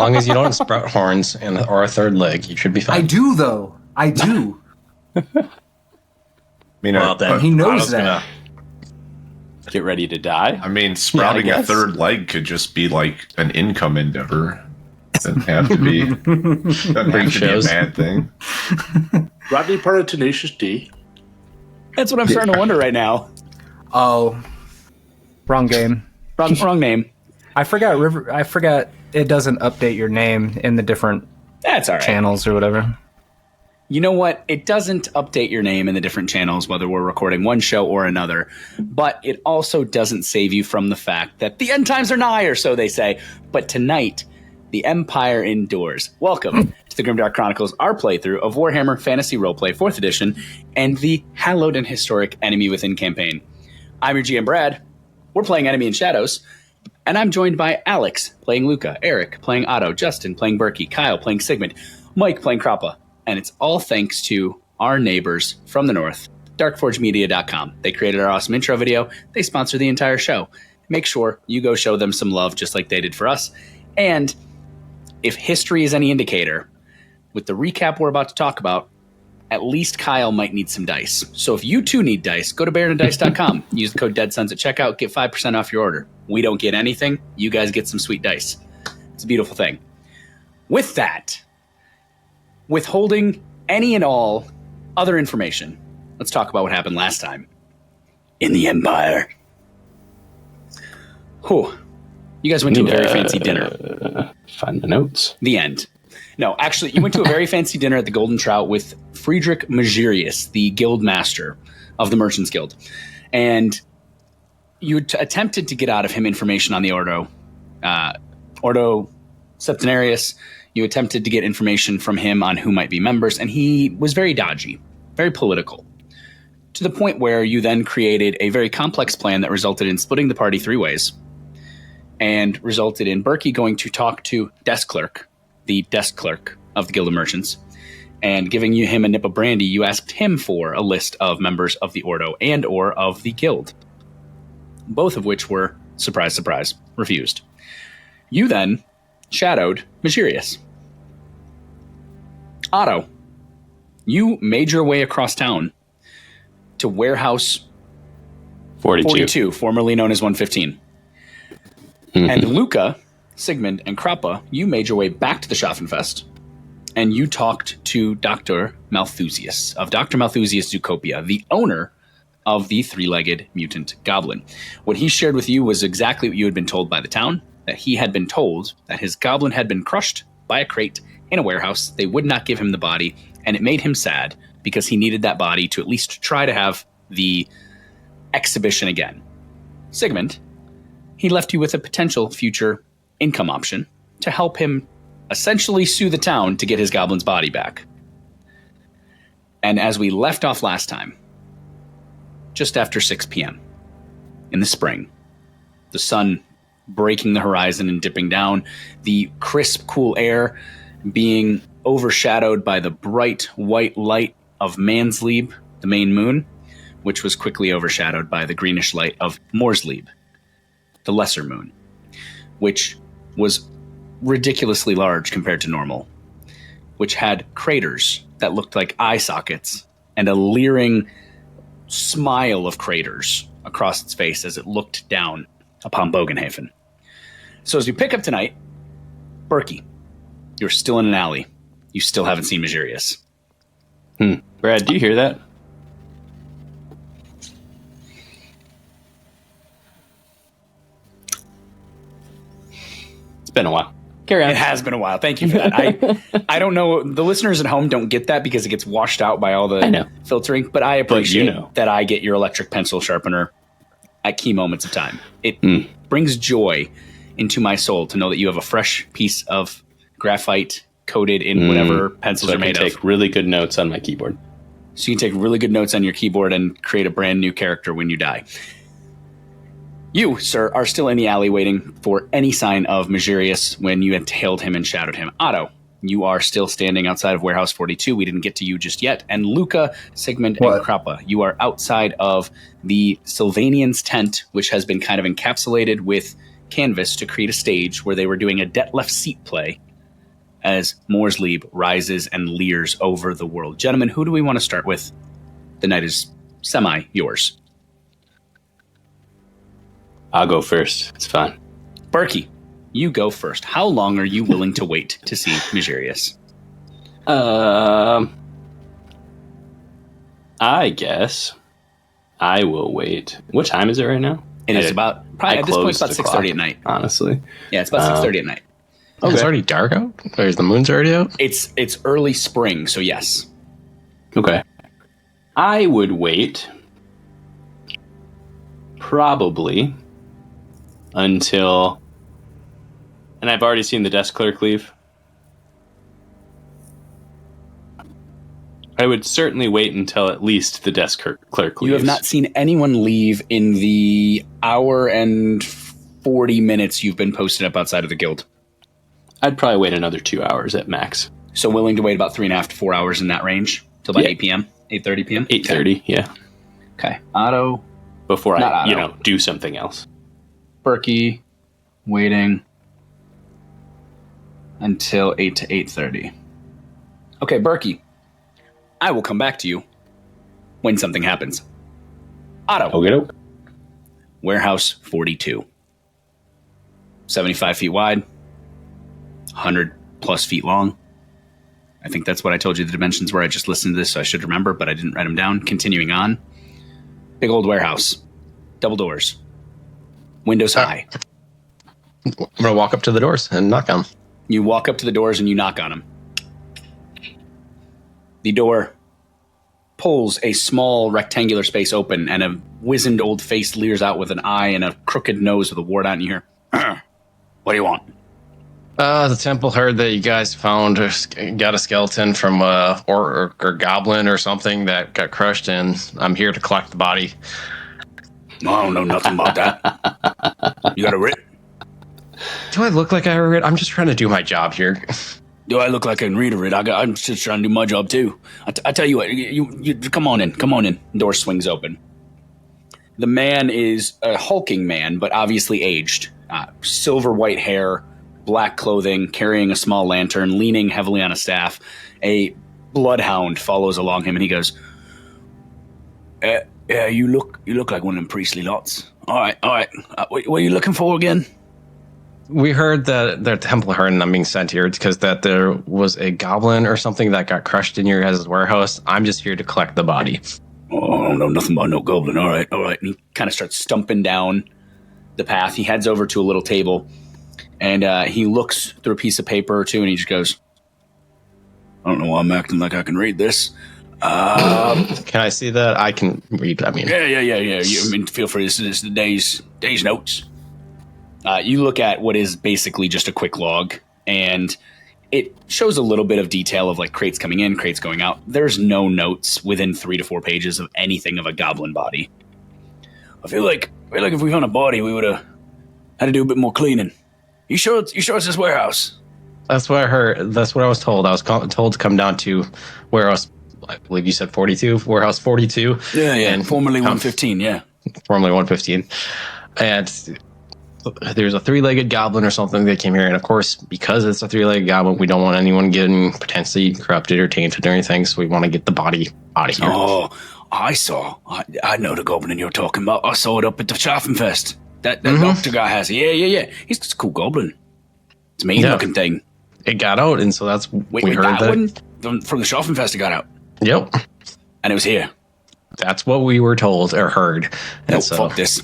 long as you don't sprout horns or a third leg, you should be fine. I do, though. I do. I mean, Well, then he knows Otto's that. Get ready to die. I mean, sprouting Yeah, I a guess. third leg could just be like an income endeavor. Doesn't have to be. Doesn't have to be a bad thing. Rodney part of Tenacious D. That's what I'm starting to wonder right now. Oh, wrong game. Wrong name. I forgot it doesn't update your name in the different That's all right. channels or whatever. You know what? It doesn't update your name in the different channels, whether we're recording one show or another. But it also doesn't save you from the fact that the end times are nigh, or so they say. But tonight, the Empire endures. Welcome to the Grimdark Chronicles, our playthrough of Warhammer Fantasy Roleplay 4th Edition and the hallowed and historic Enemy Within campaign. I'm your GM, Brad. We're playing Enemy in Shadows. And I'm joined by Alex, playing Luca, Eric, playing Otto, Justin, playing Berkey, Kyle, playing Sigmund, Mike, playing Krappa. And it's all thanks to our neighbors from the north, darkforgemedia.com. They created our awesome intro video. They sponsor the entire show. Make sure you go show them some love just like they did for us. And if history is any indicator, with the recap we're about to talk about, at least Kyle might need some dice. So if you too need dice, go to baronanddice.com. Use the code DEADSONS at checkout. Get 5% off your order. We don't get anything. You guys get some sweet dice. It's a beautiful thing. With that, withholding any and all other information, let's talk about what happened last time in the Empire. Whew. You guys went to a very fancy dinner. Find the notes. The end. No, actually, you went to a very fancy dinner at the Golden Trout with Friedrich Magirius, the guild master of the Merchants Guild. And you attempted to get out of him information on the Ordo Septenarius. You attempted to get information from him on who might be members, and he was very dodgy, very political, to the point where you then created a very complex plan that resulted in splitting the party 3 ways and resulted in Berkey going to talk to Desk Clerk, the desk clerk of the Guild of Merchants, and giving him a nip of brandy. You asked him for a list of members of the Ordo and or of the Guild, both of which were, surprise, surprise, refused. You then shadowed Magirius. Otto, you made your way across town to Warehouse 42, formerly known as 115. And Luca, Sigmund, and Krappa, you made your way back to the Schaffenfest, and you talked to Dr. Malthusius of Dr. Malthusius Zucopia, the owner of the 3-legged mutant goblin. What he shared with you was exactly what you had been told by the town, that he had been told that his goblin had been crushed by a crate in a warehouse. They would not give him the body, and it made him sad because he needed that body to at least try to have the exhibition again. Sigmund, he left you with a potential future income option to help him essentially sue the town to get his goblin's body back. And as we left off last time, just after 6 p.m. in the spring, the sun breaking the horizon and dipping down, the crisp, cool air being overshadowed by the bright white light of Manslieb, the main moon, which was quickly overshadowed by the greenish light of Morslieb, the lesser moon, which was ridiculously large compared to normal, which had craters that looked like eye sockets and a leering smile of craters across its face as it looked down upon Bögenhafen. So as we pick up tonight, Berkey, you're still in an alley. You still haven't seen Magirius. Brad, do you hear that? It's been a while. Carry on. It has been a while. Thank you for that. I don't know. The listeners at home don't get that because it gets washed out by all the filtering, but I appreciate that I get your electric pencil sharpener at key moments of time. It brings joy into my soul to know that you have a fresh piece of graphite coated in whatever pencils so are made of. I can take really good notes on my keyboard. So you can take really good notes on your keyboard and create a brand new character when you die. You, sir, are still in the alley waiting for any sign of Magirius when you had hailed him and shadowed him. Otto, you are still standing outside of Warehouse 42. We didn't get to you just yet. And Luca, Sigmund, and Krappa, you are outside of the Sylvanian's tent, which has been kind of encapsulated with canvas to create a stage where they were doing a Detlef seat play as Moorsleep rises and leers over the world. Gentlemen, who do we want to start with? The night is semi yours. I'll go first. It's fine. Berkey, you go first. How long are you willing to wait to see Megarius? I guess I will wait. What time is it right now? It is about, probably at this point, it's about 6:30 at night. Honestly. Yeah, it's about 6:30 at night. Oh, it's already dark out? Or the moon's already out? It's early spring, so yes. Okay. I would wait probably until, and I've already seen the desk clerk leave. I would certainly wait until at least the desk clerk leaves. You have not seen anyone leave in the hour and 40 minutes you've been posted up outside of the guild. I'd probably wait another 2 hours at max. So willing to wait about 3.5 to 4 hours in that range till about 8 p.m., 8:30 p.m. 8:30, yeah. Okay. Otto, Before Not I, Otto. do something else. Berkey, waiting until 8 to 8:30. Okay, Berkey, I will come back to you when something happens. Otto, Okay. Warehouse 42. 75 feet wide, 100 plus feet long. I think that's what I told you the dimensions were. I just listened to this, so I should remember, but I didn't write them down. Continuing on. Big old warehouse. Double doors. Windows high. I'm going to walk up to the doors and knock on them. You walk up to the doors and you knock on them. The door pulls a small rectangular space open, and a wizened old face leers out with an eye and a crooked nose with a wart on, and you hear, what do you want? The temple heard that you guys got a skeleton from or goblin or something that got crushed, and I'm here to collect the body. I don't know nothing about that. You got a writ? Do I look like I have a writ? I'm just trying to do my job here. Do I look like I can read a writ? I'm just trying to do my job too. I tell you what, you come on in. Door swings open. The man is a hulking man, but obviously aged. Silver white hair, black clothing, carrying a small lantern, leaning heavily on a staff. A bloodhound follows along him, and he goes, "Yeah, you look like one of them priestly lots. All right. What are you looking for again?" We heard that the temple heard, and I'm being sent here because that there was a goblin or something that got crushed in your guys' warehouse. I'm just here to collect the body. Oh, I don't know nothing about no goblin. All right. And he kind of starts stumping down the path. He heads over to a little table, and he looks through a piece of paper or two, and he just goes, "I don't know why I'm acting like I can read this. Can I see that? I can read. I mean, Yeah. Feel free. This is the day's notes." You look at what is basically just a quick log, and it shows a little bit of detail of like crates coming in, crates going out. There's no notes within 3 to 4 pages of anything of a goblin body. I feel like if we found a body, we would have had to do a bit more cleaning. You sure it's this warehouse? that's what I heard. That's what I was told. I was told to come down to warehouse. I believe you said 42. Warehouse 42. Yeah. And Formerly 115. Yeah. Formerly 115. And there's a 3-legged goblin or something that came here, and of course, because it's a 3-legged goblin, we don't want anyone getting potentially corrupted or tainted or anything, so we want to get the body out of here. Oh, I know the goblin you're talking about. I saw it up at the Schaffenfest. That doctor guy has it. Yeah. He's just a cool goblin. It's a mean-looking thing. It got out, and so that's Wait, we heard that that. one from the Schaffenfest, it got out, Yep, and it was here. that's what we were told or heard. No, And so, fuck this.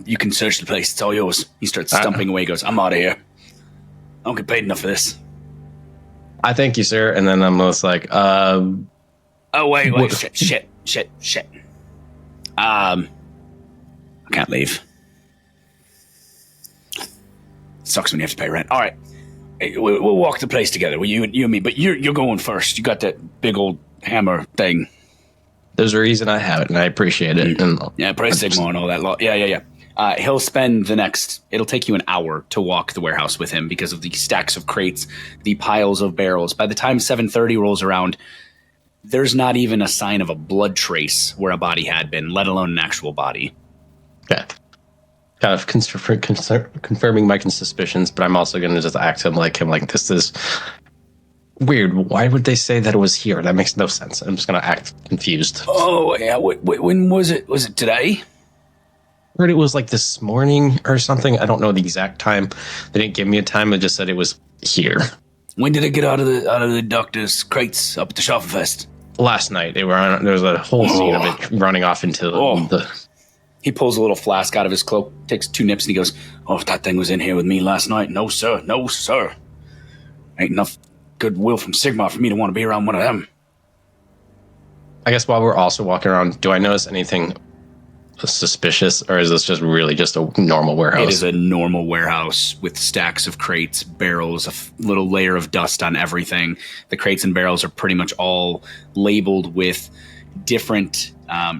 You can search the place. It's all yours. He starts stumping away. He goes, "I'm out of here. I don't get paid enough for this." I thank you, sir. And then I'm just like, Oh, wait. Shit. I can't leave. Sucks when you have to pay rent. All right. Hey, we'll walk the place together. You and me. But you're going first. You got that big old hammer thing. there's a reason I have it, and I appreciate it. And Yeah, price Sigma and all that lot. Yeah. He'll spend it'll take you an hour to walk the warehouse with him because of the stacks of crates, the piles of barrels. By the time 7:30 rolls around, there's not even a sign of a blood trace where a body had been, let alone an actual body. Okay. kind of confirming my suspicions, but I'm also going to just act like this is weird. Why would they say that it was here? That makes no sense. I'm just going to act confused. Oh, yeah. When was it? Was it today? I heard it was like this morning or something. I don't know the exact time. They didn't give me a time. They just said it was here. When did it get out of the doctor's crates up at the Schafferfest? Last night. There was a whole scene of it running off into the... He pulls a little flask out of his cloak, takes 2 nips, and he goes, "Oh, if that thing was in here with me last night, no, sir. No, sir. Ain't enough goodwill from Sigmar for me to want to be around one of them." I guess while we're also walking around, do I notice anything suspicious, or is this just really just a normal warehouse? It is a normal warehouse with stacks of crates, barrels, a little layer of dust on everything. The crates and barrels are pretty much all labeled with different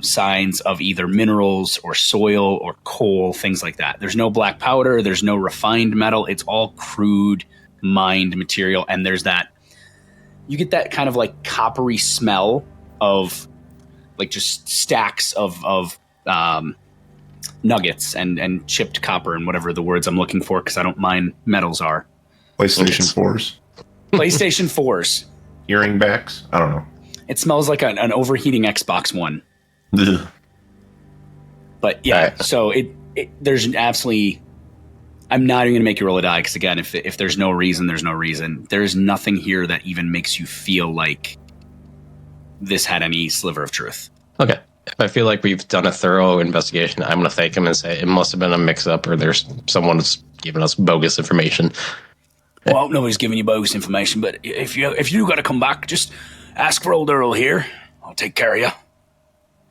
signs of either minerals or soil or coal, things like that. There's no black powder. There's no refined metal. It's all crude mined material. And there's that, you get that kind of like coppery smell of like just stacks of nuggets and chipped copper and whatever the words I'm looking for, because I don't mind metals are. PlayStation 4s. PlayStation 4s. Hearing backs? I don't know. It smells like an overheating Xbox One. Ugh. But yeah, Right. so there's absolutely... I'm not even going to make you roll a die, because again, if there's no reason, there's no reason. There's nothing here that even makes you feel like this had any sliver of truth. Okay. If I feel like we've done a thorough investigation, I'm going to thank him and say it must have been a mix-up, or there's someone that's giving us bogus information. Well, nobody's giving you bogus information, but if you got to come back, just ask for old Earl here. I'll take care of you.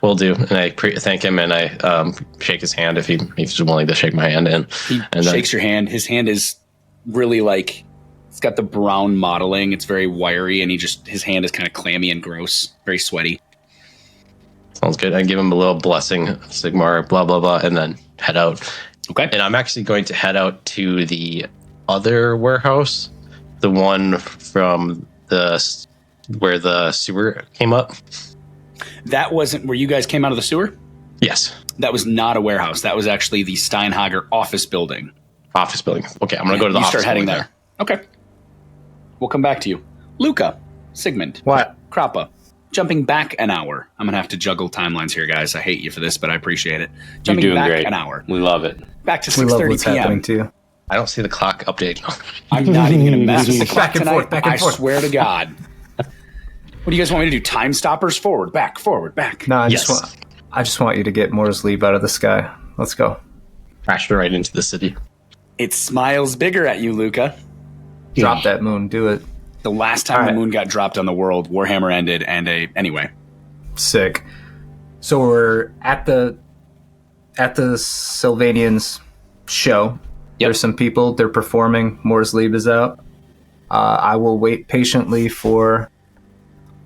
Will do. And I thank him, and I shake his hand if he's willing to shake my hand. He shakes your hand. His hand is really like, it's got the brown modeling. It's very wiry, and his hand is kind of clammy and gross, very sweaty. Sounds good. I give him a little blessing, Sigmar, blah, blah, blah, and then head out. Okay. And I'm actually going to head out to the other warehouse, the one from where the sewer came up. That wasn't where you guys came out of the sewer? Yes. That was not a warehouse. That was actually the Steinhager office building. Office building. Okay, I'm going to go to the you office start heading building there. Okay. We'll come back to you. Luca, Sigmund. What? Krappa. Jumping back an hour. I'm going to have to juggle timelines here, guys. I hate you for this, but I appreciate it. You're Jumping doing back great. an hour. We love it. Back to We love 6:30 what's happening p.m. too. I don't see the clock update. I'm not even going to mess with the clock Back and tonight. forth, back and I forth. swear to God. What do you guys want me to do? Time stoppers? Forward, back, forward, back. No, Yes. I just want you to get Moore's Leap out of the sky. Let's go. Crashed right into the city. It smiles bigger at you, Luca. Drop that moon. Do it. The last time All the right. moon got dropped on the world, Warhammer ended, and anyway. Sick. So we're at the Sylvanians show. Yep. There's some people. They're performing. Moore's Leap is out. I will wait patiently for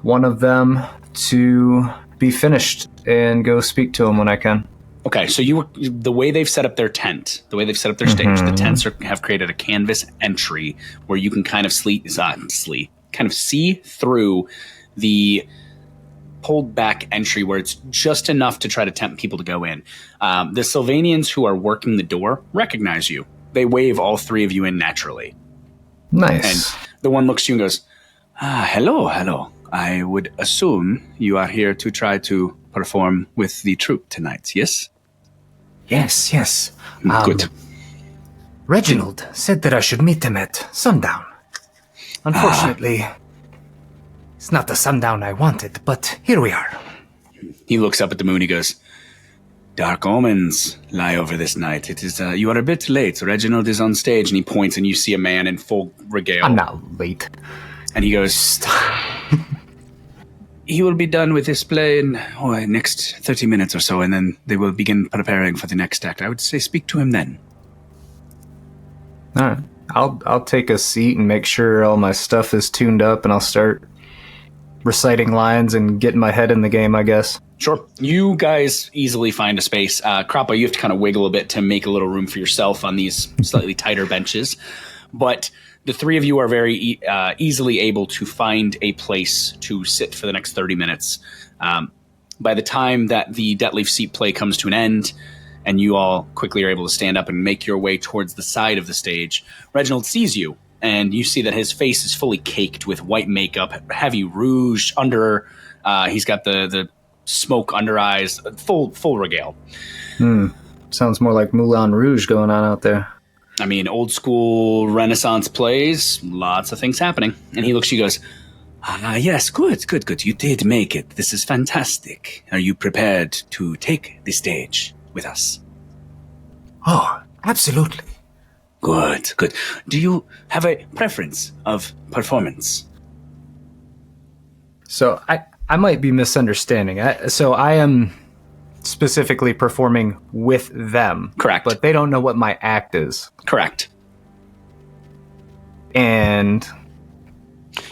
one of them to be finished and go speak to him when I can. Okay, so the way they've set up their tent, the way they've set up their stage, the tents have created a canvas entry where you can kind of see through the pulled back entry where it's just enough to try to tempt people to go in. The Sylvanians who are working the door recognize you. They wave all 3 of you in naturally. Nice. And the one looks at you and goes, hello. I would assume you are here to try to perform with the troupe tonight, yes? Yes. Good. Reginald said that I should meet him at sundown. Unfortunately, it's not the sundown I wanted, but here we are. He looks up at the moon. He goes, dark omens lie over this night. It is, you are a bit late. Reginald is on stage, and he points, and you see a man in full regale. I'm not late. And he goes, he will be done with this play in next 30 minutes or so, and then they will begin preparing for the next act. I would say speak to him then. All right. I'll take a seat and make sure all my stuff is tuned up, and I'll start reciting lines and getting my head in the game, I guess. Sure. You guys easily find a space. Krappa, you have to kind of wiggle a bit to make a little room for yourself on these slightly tighter benches. But the 3 of you are very easily able to find a place to sit for the next 30 minutes. By the time that the Deathleaf Seat play comes to an end, and you all quickly are able to stand up and make your way towards the side of the stage. Reginald sees you, and you see that his face is fully caked with white makeup, heavy rouge under. He's got the smoke under eyes, full regale. Sounds more like Moulin Rouge going on out there. I mean, old school Renaissance plays, lots of things happening. And he looks at you and goes, yes, good. You did make it. This is fantastic. Are you prepared to take the stage with us? Oh, absolutely. Good. Do you have a preference of performance? So I might be misunderstanding. So I am specifically performing with them. Correct. But they don't know what my act is. Correct. And...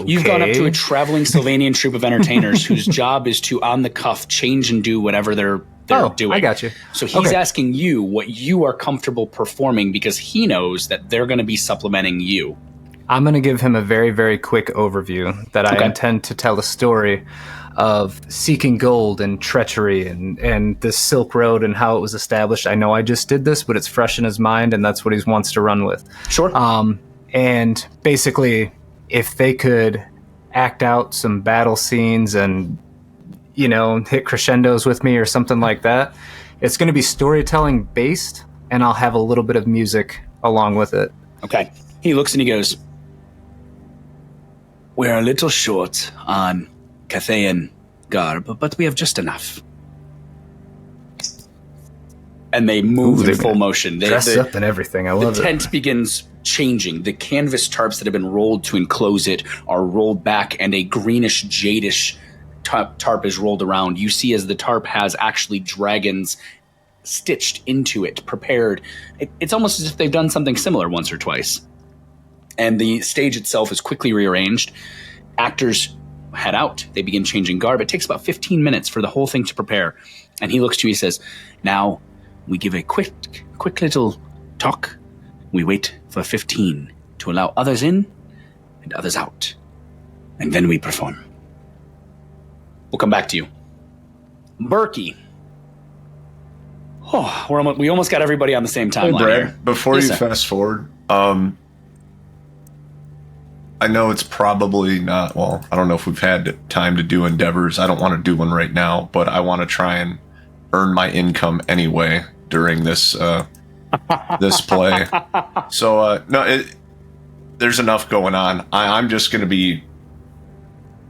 You've gone up to a traveling Sylvanian troupe of entertainers whose job is to, on the cuff, change and do whatever they're doing. I got you. So he's asking you what you are comfortable performing because he knows that they're going to be supplementing you. I'm going to give him a very, very quick overview that I intend to tell a story of seeking gold and treachery and the Silk Road and how it was established. I know I just did this, but it's fresh in his mind, and that's what he wants to run with. Sure. And basically, if they could act out some battle scenes and, hit crescendos with me or something like that, it's going to be storytelling based, and I'll have a little bit of music along with it. Okay. He looks and he goes, we're a little short on Cathayan garb, but we have just enough. And they move in full motion. Dress up and everything. I love it. The tent begins changing. The canvas tarps that have been rolled to enclose it are rolled back, and a greenish, jadish tarp is rolled around. You see as the tarp has actually dragons stitched into it, prepared. It's almost as if they've done something similar once or twice. And the stage itself is quickly rearranged. Actors head out. They begin changing garb. It takes about 15 minutes for the whole thing to prepare. And he looks to you, he says, now we give a quick little talk. We wait for 15 to allow others in and others out. And then we perform. We'll come back to you. Berkey. Oh, we almost got everybody on the same timeline Brad, here. before you fast forward, I know it's probably not, well, I don't know if we've had time to do endeavors. I don't want to do one right now, but I want to try and earn my income anyway during this this play. So, there's enough going on. I'm just going to be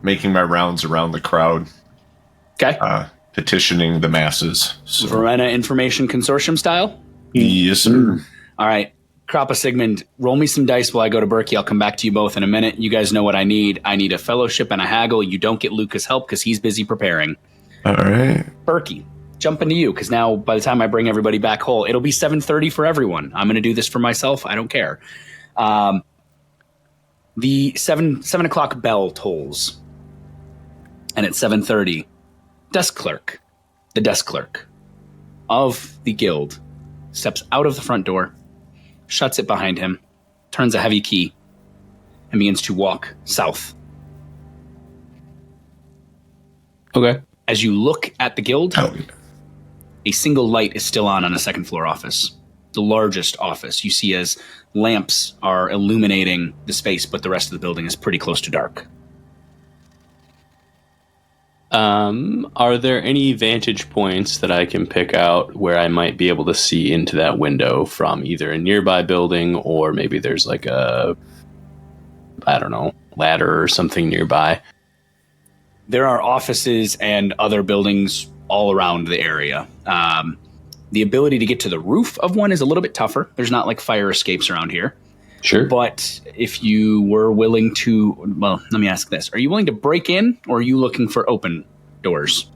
making my rounds around the crowd. Okay. Petitioning the masses. So. Verena Information Consortium style? Yes, sir. All right. Krappa Sigmund, roll me some dice while I go to Berkey. I'll come back to you both in a minute. You guys know what I need. I need a fellowship and a haggle. You don't get Lucas' help because he's busy preparing. All right. Berkey, jump into you because now by the time I bring everybody back whole, it'll be 7:30 for everyone. I'm going to do this for myself. I don't care. The 7 o'clock bell tolls. And at 7:30, the desk clerk of the guild steps out of the front door, shuts it behind him, turns a heavy key, and begins to walk south. Okay. As you look at the guild, a single light is still on a second floor office. The largest office you see as lamps are illuminating the space, but the rest of the building is pretty close to dark. Are there any vantage points that I can pick out where I might be able to see into that window from either a nearby building or maybe there's like a, I don't know, ladder or something nearby? There are offices and other buildings all around the area. The ability to get to the roof of one is a little bit tougher. There's not like fire escapes around here. Sure. But if you were willing to, well, let me ask this. Are you willing to break in or are you looking for open doors?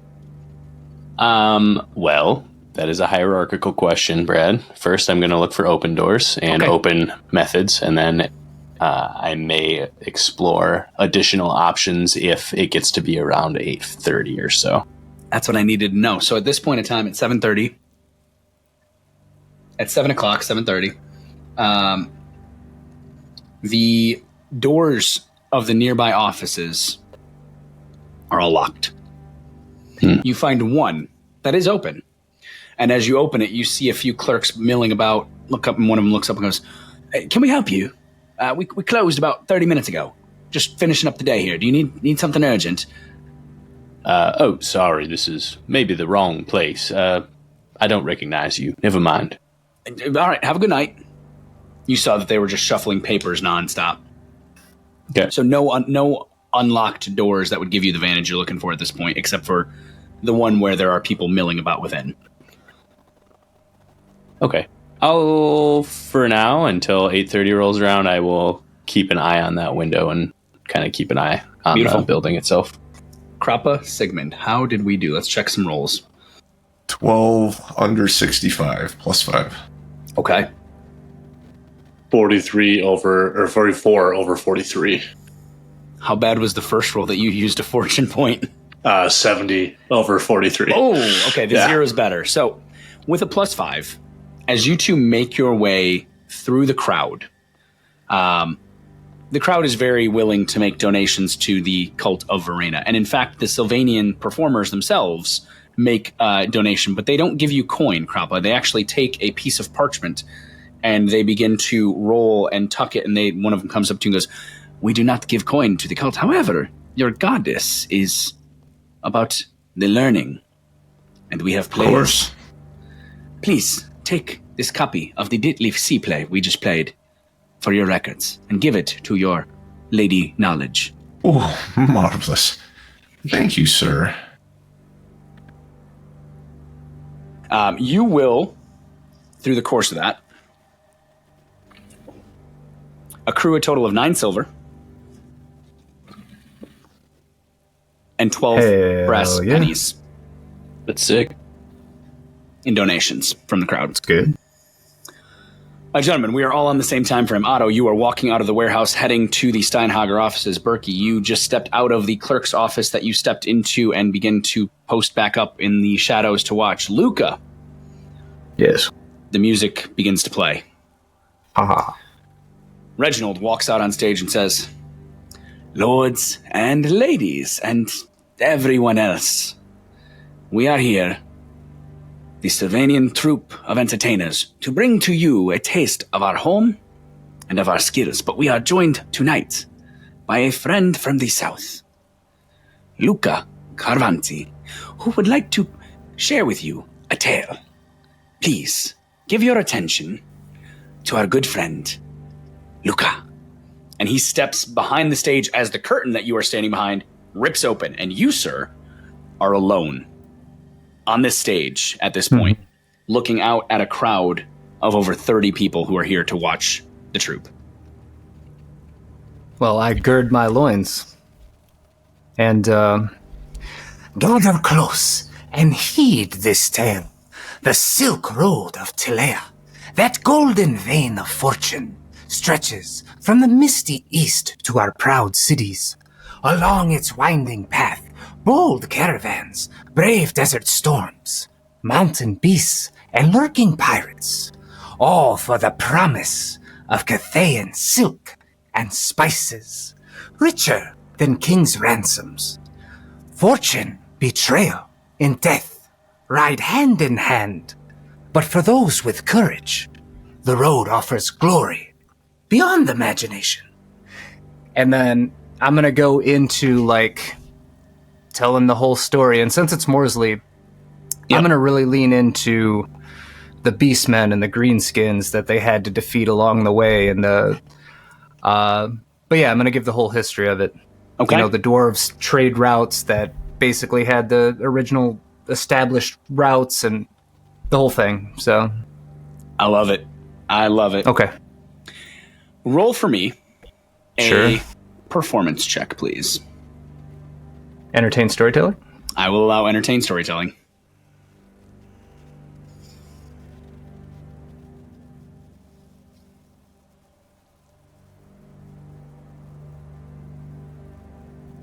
Well, that is a hierarchical question, Brad. First, I'm going to look for open doors and open methods, and then I may explore additional options if it gets to be around 8:30 or so. That's what I needed to know. So at this point in time, at 7:30, at 7 o'clock, 7:30, the doors of the nearby offices are all locked. You find one that is open. And as you open it, you see a few clerks milling about. Look up, and one of them looks up and goes, "Hey, can we help you? We closed about 30 minutes ago. Just finishing up the day here. Do you need something urgent?" Oh, sorry, this is maybe the wrong place. I don't recognize you. Never mind. All right, have a good night. You saw that they were just shuffling papers nonstop. Okay. So no unlocked doors that would give you the vantage you're looking for at this point, except for the one where there are people milling about within. Okay. I'll, for now, until 8:30 rolls around, I will keep an eye on that window and kind of keep an eye on the building itself. Krappa, Sigmund, how did we do? Let's check some rolls. 12 under 65 plus 5. Okay. 44 over 43. How bad was the first roll that you used a fortune point? 70 over 43. Oh, okay. The zero is better. So, with a +5, as you two make your way through the crowd is very willing to make donations to the cult of Verena. And in fact, the Sylvanian performers themselves make a donation, but they don't give you coin, Krappa. They actually take a piece of parchment and they begin to roll and tuck it. And one of them comes up to you and goes, "We do not give coin to the cult. However, your goddess is about the learning. And we have played. Of course. Please take this copy of the Ditleaf Sea play we just played for your records and give it to your lady knowledge." Oh, marvelous. Thank you, sir. You will, through the course of that, accrue a total of 9 silver and 12 brass pennies. That's sick. In donations from the crowd. That's good. Gentlemen, we are all on the same time frame. Otto, you are walking out of the warehouse, heading to the Steinhager offices. Berkey, you just stepped out of the clerk's office that you stepped into and begin to post back up in the shadows to watch. Luca. Yes. The music begins to play. Haha. Reginald walks out on stage and says, "Lords and ladies and everyone else, we are here, the Sylvanian troupe of entertainers, to bring to you a taste of our home and of our skills. But we are joined tonight by a friend from the south, Luca Carvanti, who would like to share with you a tale. Please give your attention to our good friend, Luca." And he steps behind the stage as the curtain that you are standing behind rips open. And you, sir, are alone on this stage at this point, looking out at a crowd of over 30 people who are here to watch the troupe. Well, I gird my loins. And, gather close and heed this tale. The Silk Road of Tilea, that golden vein of fortune, stretches from the misty east to our proud cities. Along its winding path, bold caravans brave desert storms, mountain beasts, and lurking pirates, all for the promise of Cathayan silk and spices, richer than king's ransoms. Fortune, betrayal, and death ride hand in hand, but for those with courage, the road offers glory beyond imagination. And then I'm going to go into, like, telling the whole story. And since it's Morsley, I'm going to really lean into the Beastmen and the Greenskins that they had to defeat along the way. And but yeah, I'm going to give the whole history of it. Okay. You know, the dwarves trade routes that basically had the original established routes and the whole thing. So I love it. Okay. Roll for me Sure. a performance check, please. Entertain storyteller? I will allow entertain storytelling.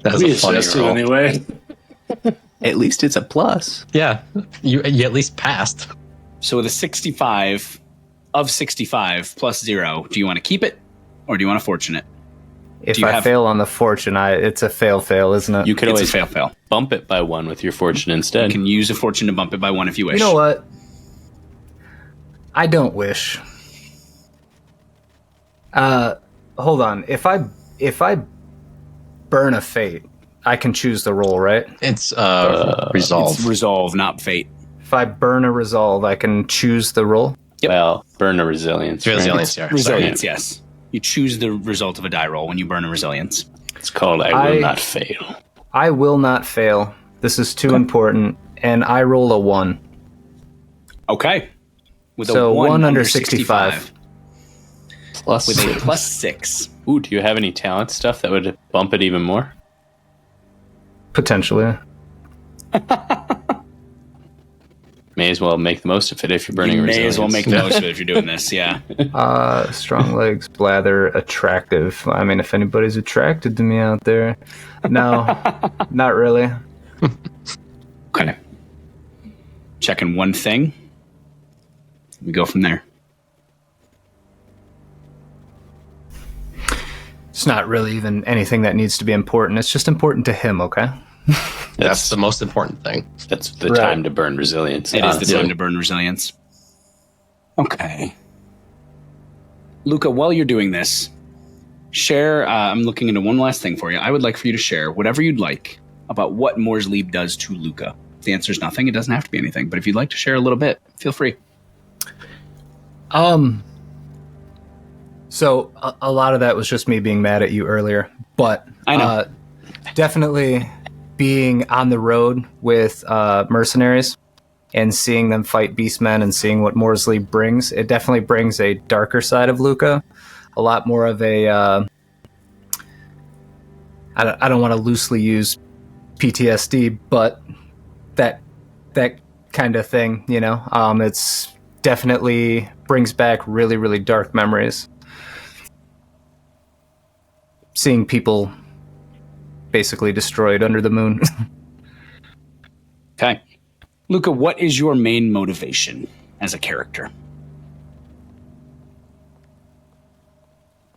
That's We a funny assessed it roll. anyway. At least it's a plus. Yeah, you at least passed. So with a 65 of 65 plus 0, do you want to keep it or do you want to fortune it? If Do you I have- fail on the fortune, it's a fail, isn't it? You could It's always a fail. bump it by 1 with your fortune instead. You can use a fortune to bump it by 1 if you wish. You know what? I don't wish. Hold on. If I burn a fate, I can choose the roll, right? It's resolve. It's resolve, not fate. If I burn a resolve, I can choose the roll. Yep. Well, burn a resilience. Right? Resilience, yeah. Resilience, yes. You choose the result of a die roll when you burn a resilience. It's called I will not fail. I will not fail. This is too important, and I roll a 1. Okay. With So a 1 under 65. Plus With a 6. plus 6. Ooh, do you have any talent stuff that would bump it even more? Potentially. May as well make the most of it if you're burning You a may resilience. as well make the most of it if you're doing this, yeah. Strong legs, blather, attractive. I mean, if anybody's attracted to me out there. No, not really. Okay. Checking one thing. We go from there. It's not really even anything that needs to be important. It's just important to him, okay? That's the most important thing. That's the Right. time to burn resilience. It is the honestly. time to burn resilience. Okay. Luca, while you're doing this, share, I'm looking into one last thing for you. I would like for you to share whatever you'd like about what Moore's Leap does to Luca. If the answer is nothing, it doesn't have to be anything. But if you'd like to share a little bit, feel free. So a lot of that was just me being mad at you earlier, but I know. Definitely being on the road with mercenaries and seeing them fight beastmen and seeing what Morsley brings, it definitely brings a darker side of Luca, a lot more of a I don't want to loosely use PTSD, but that kind of thing, you know. It's definitely brings back really, really dark memories. Seeing people basically destroyed under the moon. Okay. Luca, what is your main motivation as a character?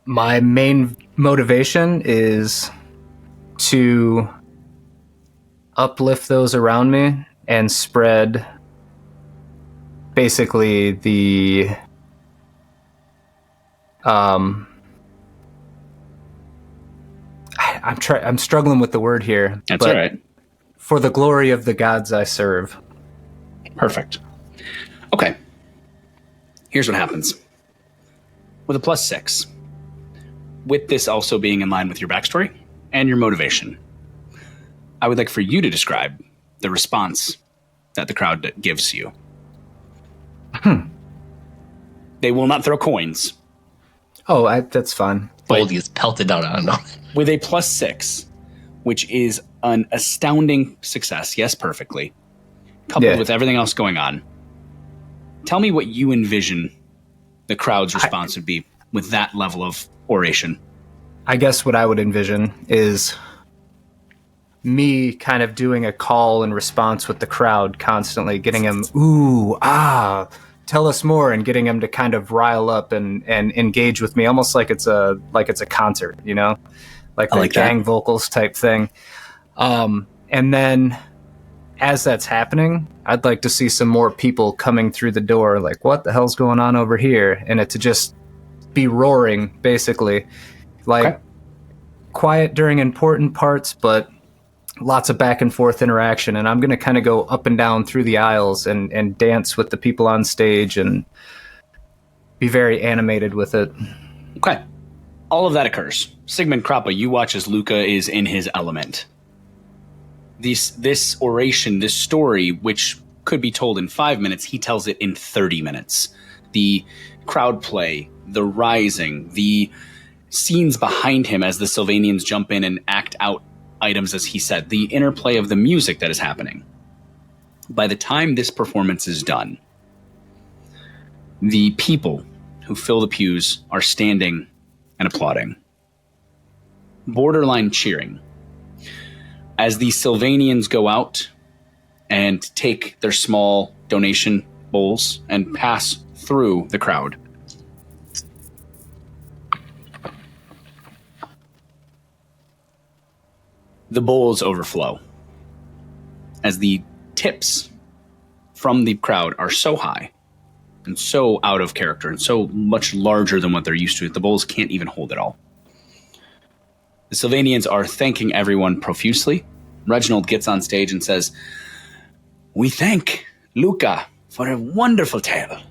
My main motivation is to uplift those around me and spread basically the I'm struggling with the word here. That's but all right. For the glory of the gods I serve. Perfect. Okay. Here's what happens. With a plus 6, with this also being in line with your backstory and your motivation, I would like for you to describe the response that the crowd gives you. They will not throw coins. Oh, that's fine. Gold gets pelted down on them. With a plus 6, which is an astounding success. Yes, perfectly. Coupled with everything else going on. Tell me what you envision the crowd's response would be with that level of oration. I guess what I would envision is me kind of doing a call and response with the crowd, constantly getting them, ooh, ah, tell us more, and getting them to kind of rile up and engage with me, almost like it's a concert, you know, like the gang vocals type thing. And then as that's happening, I'd like to see some more people coming through the door, like, what the hell's going on over here? And it to just be roaring, basically. Like, quiet during important parts, but lots of back and forth interaction. And I'm going to kind of go up and down through the aisles and dance with the people on stage and be very animated with it. Okay. All of that occurs. Sigmund Krappa, you watch as Luca is in his element. This oration, this story, which could be told in 5 minutes, he tells it in 30 minutes. The crowd play, the rising, the scenes behind him as the Sylvanians jump in and act out items, as he said, the interplay of the music that is happening. By the time this performance is done, the people who fill the pews are standing and applauding. Borderline cheering. As the Sylvanians go out and take their small donation bowls and pass through the crowd. The bowls overflow as the tips from the crowd are so high and so out of character and so much larger than what they're used to. The bowls can't even hold it all. The Sylvanians are thanking everyone profusely. Reginald gets on stage and says, "We thank Luca for a wonderful tale.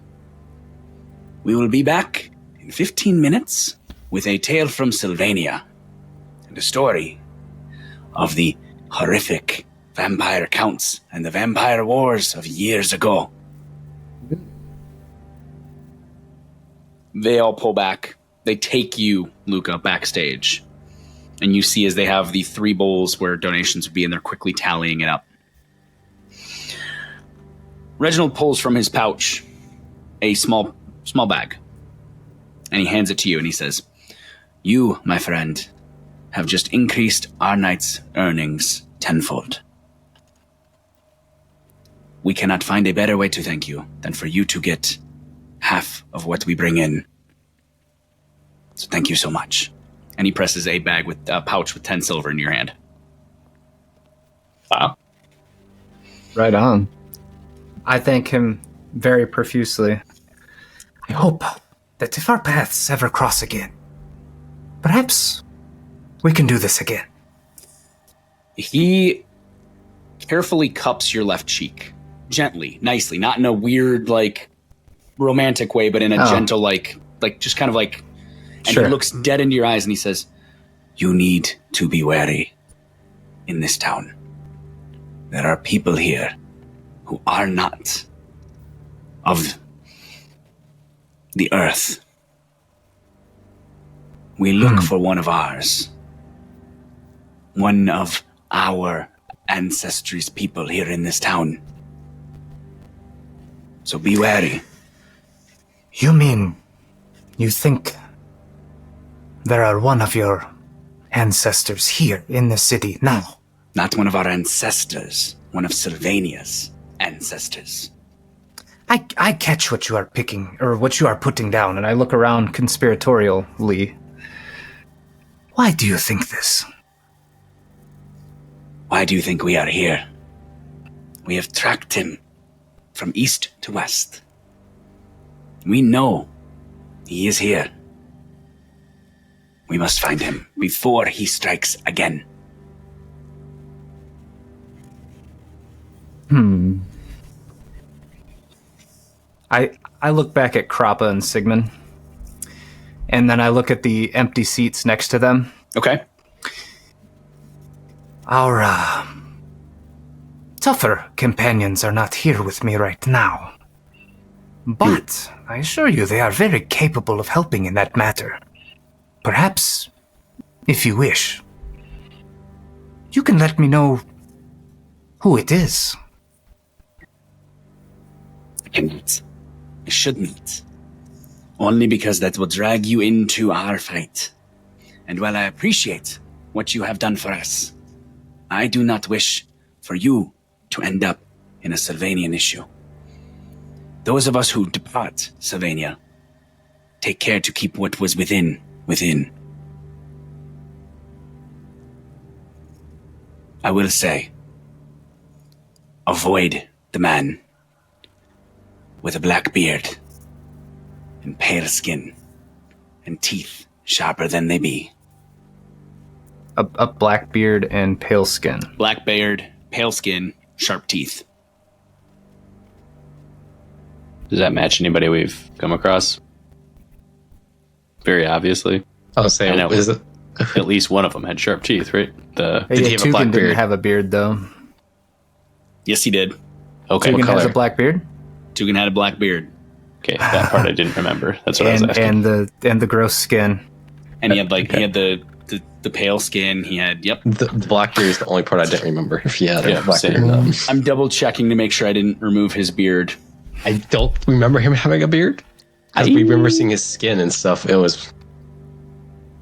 We will be back in 15 minutes with a tale from Sylvania and a story of the horrific vampire counts and the vampire wars of years ago." They all pull back. They take you, Luca, backstage. And you see as they have the 3 bowls where donations would be, and they're quickly tallying it up. Reginald pulls from his pouch a small bag. And he hands it to you and he says, "You, my friend, have just increased our night's earnings tenfold. We cannot find a better way to thank you than for you to get half of what we bring in. So thank you so much." And he presses a bag with a pouch with 10 silver in your hand. Wow. Right on. I thank him very profusely. I hope that if our paths ever cross again, perhaps we can do this again. He carefully cups your left cheek. Gently, nicely, not in a weird, romantic way, but in a gentle, just kind of like... And Sure. he looks dead into your eyes and he says, "You need to be wary in this town. There are people here who are not of the earth. We look for one of ours. One of our ancestry's people here in this town. So be wary." You mean you think there are one of your ancestors here in the city now? Not one of our ancestors, one of Sylvania's ancestors. I catch what you are picking, or what you are putting down, And I look around conspiratorially. why do you think this? Why do you think we are here? We have tracked him from east to west. We know he is here. We must find him before he strikes again. I look back at Krappa and Sigmund, and then I look at the empty seats next to them. Okay. Our tougher companions are not here with me right now. But I assure you they are very capable of helping in that matter. Perhaps, if you wish, you can let me know who it is. I cannot. I shouldn't. Only because that will drag you into our fight. And while I appreciate what you have done for us, I do not wish for you to end up in a Sylvanian issue. Those of us who depart Sylvania take care to keep what was within. I will say, avoid the man with a black beard and pale skin and teeth sharper than they be. A black beard and pale skin. Black beard, pale skin, sharp teeth. Does that match anybody we've come across? Very obviously. I was saying, I know. is it? At least one of them had sharp teeth, right? Hey, Did he have a Tugan black didn't beard? have a beard, though. Yes, he did. Okay. Tugan What has color? a black beard, Tugan had a black beard. Okay, that part I didn't remember. That's what I was asking. and the gross skin. And he had he had the pale skin. He had, yep. The black beard is the only part I didn't remember. If he had a Yeah, black same. beard, I'm double checking to make sure I didn't remove his beard. I don't remember him having a beard. Because we remember seeing his skin and stuff. It was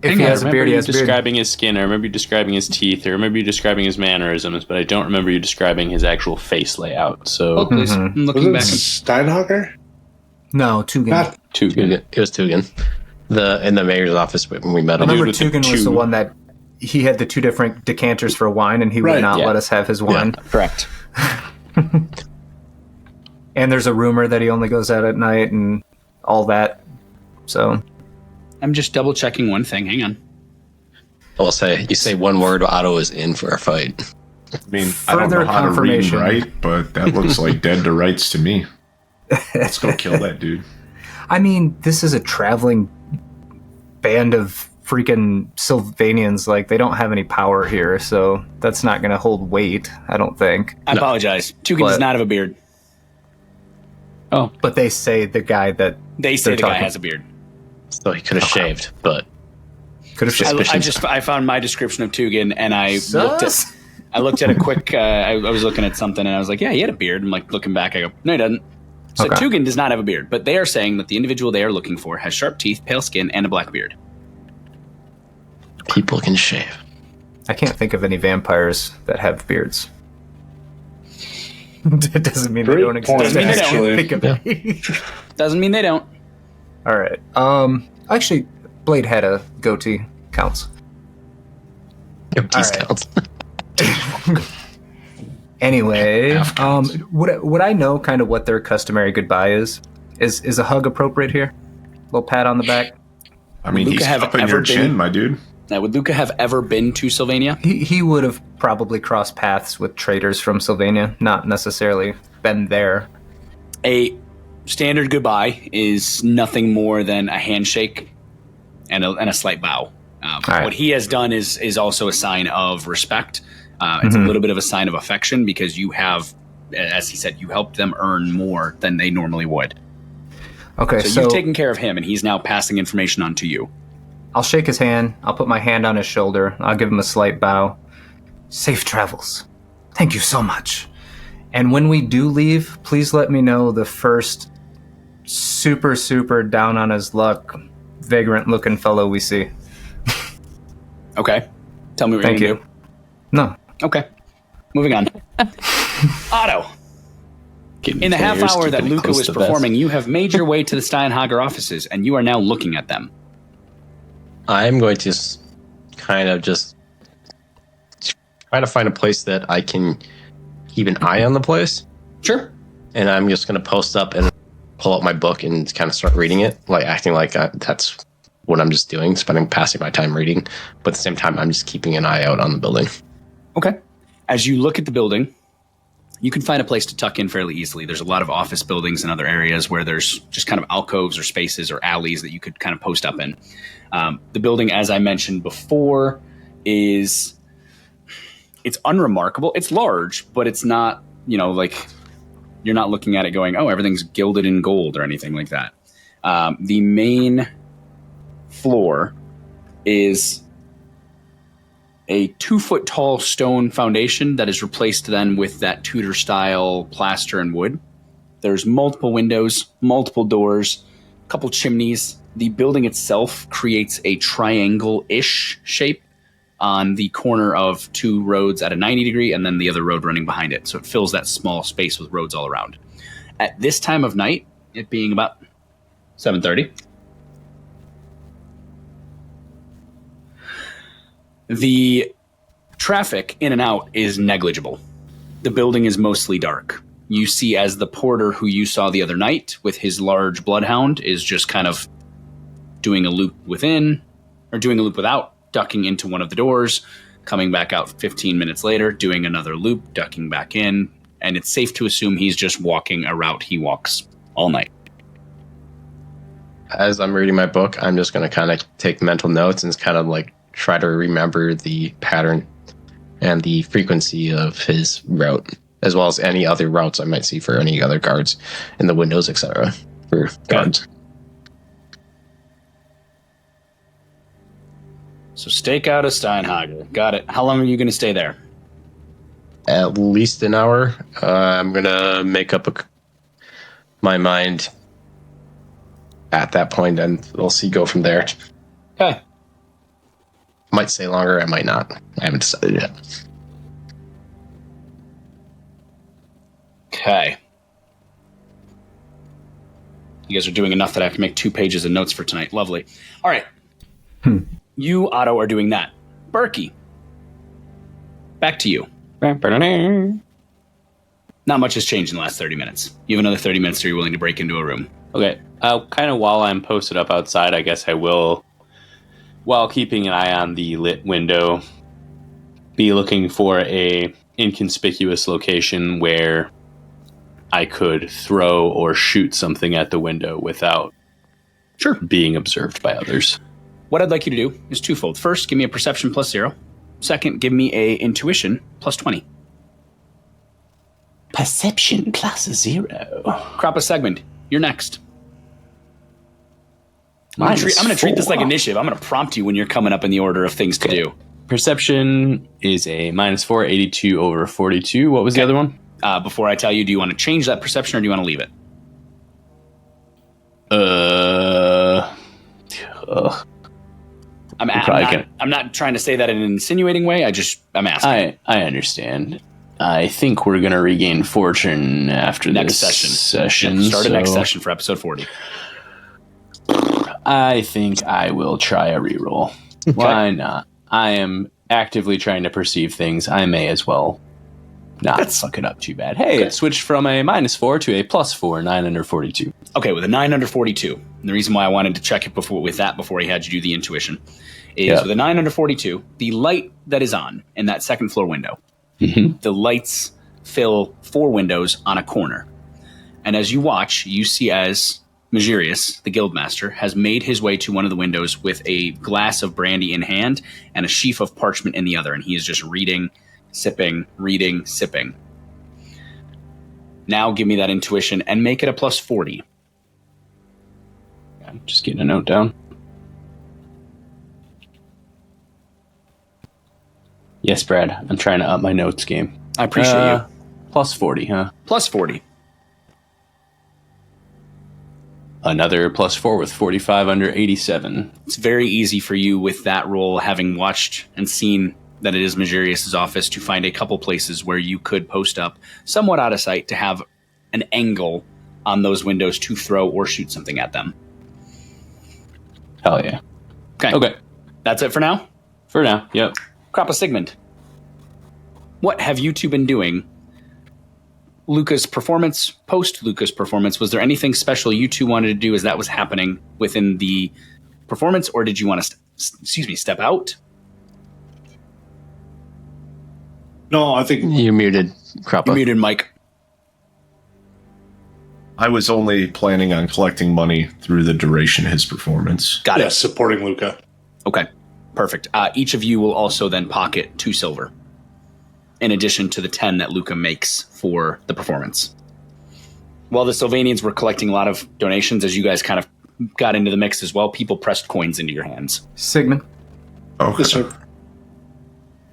If he I has a remember beard, he you has a beard. describing his skin. I remember you describing his teeth. I remember you describing his mannerisms, but I don't remember you describing his actual face layout. So, Oh, please. I'm looking back. Steinhager? No, Tugan. Not too good. Tugan. It was Tugan. In the mayor's office when we met I him. remember with the Tugan was two- the one that he had the 2 different decanters for wine, and he would Right, not yeah. let us have his wine. Correct. And there's a rumor that he only goes out at night and all that. So I'm just double checking one thing. Hang on. I'll say, you say one word, Otto is in for a fight. I mean, I don't know how to read and write, but that looks like dead to rights to me. Let's go kill that dude. I mean, this is a traveling band of freaking Sylvanians. Like, they don't have any power here, so that's not going to hold weight, I don't think. I apologize. Tugan does not have a beard. Oh. But they say the guy that... They say the guy has a beard. So he could have shaved, but... Could have shaved. I found my description of Tugan, and I looked at a quick... I was looking at something, and I was like, yeah, he had a beard. I'm like, looking back, I go, no, he doesn't. So Tugan does not have a beard, but they are saying that the individual they are looking for has sharp teeth, pale skin, and a black beard. People can shave. I can't think of any vampires that have beards. That doesn't mean they don't exist. Doesn't mean they don't. Think of it. Doesn't mean they don't. All right. Actually, Blade had a goatee. Counts. Goatees counts. Anyway, would I know kind of what their customary goodbye is? Is a hug appropriate here? A little pat on the back? I mean, he's up in your chin, my dude. Now, would Luca have ever been to Sylvania? He would have probably crossed paths with traders from Sylvania, not necessarily been there. A standard goodbye is nothing more than a handshake and a slight bow. Right. What he has done is also a sign of respect. It's a little bit of a sign of affection because you have, as he said, you helped them earn more than they normally would. Okay, so you've taken care of him, and he's now passing information on to you. I'll shake his hand. I'll put my hand on his shoulder. I'll give him a slight bow. Safe travels. Thank you so much. And when we do leave, please let me know the first super, super down on his luck, vagrant-looking fellow we see. Okay. Tell me what you're going to do. No. Okay. Moving on. Otto. In the half hour that Luca was performing, you have made your way to the Steinhager offices, and you are now looking at them. I'm going to kind of just try to find a place that I can keep an eye on the place. Sure. And I'm just going to post up and pull out my book and kind of start reading it, like acting like that's what I'm just doing, passing my time reading. But at the same time, I'm just keeping an eye out on the building. Okay. As you look at the building, you can find a place to tuck in fairly easily. There's a lot of office buildings and other areas where there's just kind of alcoves or spaces or alleys that you could kind of post up in. The building, as I mentioned before, it's unremarkable. It's large, but it's not, like you're not looking at it going, oh, everything's gilded in gold or anything like that. The main floor is a 2-foot tall stone foundation that is replaced then with that Tudor style plaster and wood. There's multiple windows, multiple doors, a couple chimneys. The building itself creates a triangle-ish shape on the corner of two roads at a 90 degree and then the other road running behind it. So it fills that small space with roads all around. At this time of night, it being about 7:30, the traffic in and out is negligible. The building is mostly dark. You see as the porter who you saw the other night with his large bloodhound is just kind of doing a loop within, or doing a loop without, ducking into one of the doors, coming back out 15 minutes later, doing another loop, ducking back in, and it's safe to assume he's just walking a route he walks all night. As I'm reading my book, I'm just going to kind of take mental notes and kind of like try to remember the pattern and the frequency of his route, as well as any other routes I might see for any other guards in the windows, etc. for guards. So stake out a Steinhager. Got it. How long are you going to stay there? At least an hour. I'm going to make up my mind at that point, and we'll see. Go from there. Okay. Might stay longer. I might not. I haven't decided yet. Okay. You guys are doing enough that I have to make 2 pages of notes for tonight. Lovely. All right. You, Otto, are doing that. Berkey. Back to you. Not much has changed in the last 30 minutes. You have another 30 minutes so you're willing to break into a room. Okay. Kind of while I'm posted up outside, I guess I will, while keeping an eye on the lit window, be looking for a inconspicuous location where I could throw or shoot something at the window without being observed by others. What I'd like you to do is twofold. First, give me a perception +0. Second, give me a intuition +20. Perception +0. Crop segment, you're next. I'm going to treat this like initiative. I'm going to prompt you when you're coming up in the order of things to do. Perception is a -4, 82 over 42. What was the other one? Before I tell you, do you want to change that perception or do you want to leave it? I'm not trying to say that in an insinuating way. I'm asking. I understand. I think we're going to regain fortune after next this session. Start a next session for episode 40. I think I will try a reroll. Okay. Why not? I am actively trying to perceive things. I may as well not fuck it up too bad. Hey, it switched from a -4 to a +4, 9 under 42. Okay, with a 9 under 42. And the reason why I wanted to check it before he had you do the intuition is with a 9 under 42, the light that is on in that second floor window, the lights fill 4 windows on a corner. And as you watch, you see as Magirius, the guildmaster, has made his way to one of the windows with a glass of brandy in hand and a sheaf of parchment in the other. And he is just reading, sipping, reading, sipping. Now give me that intuition and make it a +40. I'm just getting a note down. Yes, Brad. I'm trying to up my notes game. I appreciate you. +40, huh? +40. Another +4 with 45 under 87. It's very easy for you with that roll, having watched and seen that it is Magirius' office, to find a couple places where you could post up somewhat out of sight to have an angle on those windows to throw or shoot something at them. Hell yeah. Okay. That's it for now? For now, yep. Crop Sigmund. What have you two been doing? Luca's performance, post-Luca's performance, was there anything special you two wanted to do as that was happening within the performance, or did you want to, step out? No, I think... You muted, Crop. You muted, Mike. I was only planning on collecting money through the duration of his performance. Got it. Supporting Luca. Okay, perfect. Each of you will also then pocket 2 silver, in addition to the 10 that Luca makes for the performance. While the Sylvanians were collecting a lot of donations, as you guys kind of got into the mix as well, people pressed coins into your hands. Sigmund. Okay. Yes, sir.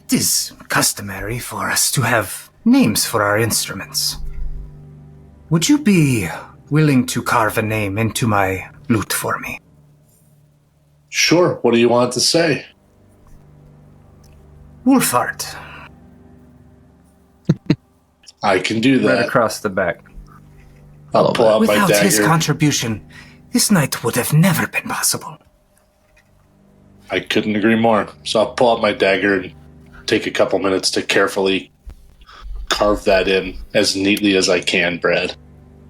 It is customary for us to have names for our instruments. Would you be willing to carve a name into my lute for me? Sure. What do you want to say? Wolfart. I can do that. Right across the back. I'll pull out my Without dagger. his contribution, this night would have never been possible. I couldn't agree more. So I'll pull out my dagger and take a couple minutes to carefully carve that in as neatly as I can, Brad.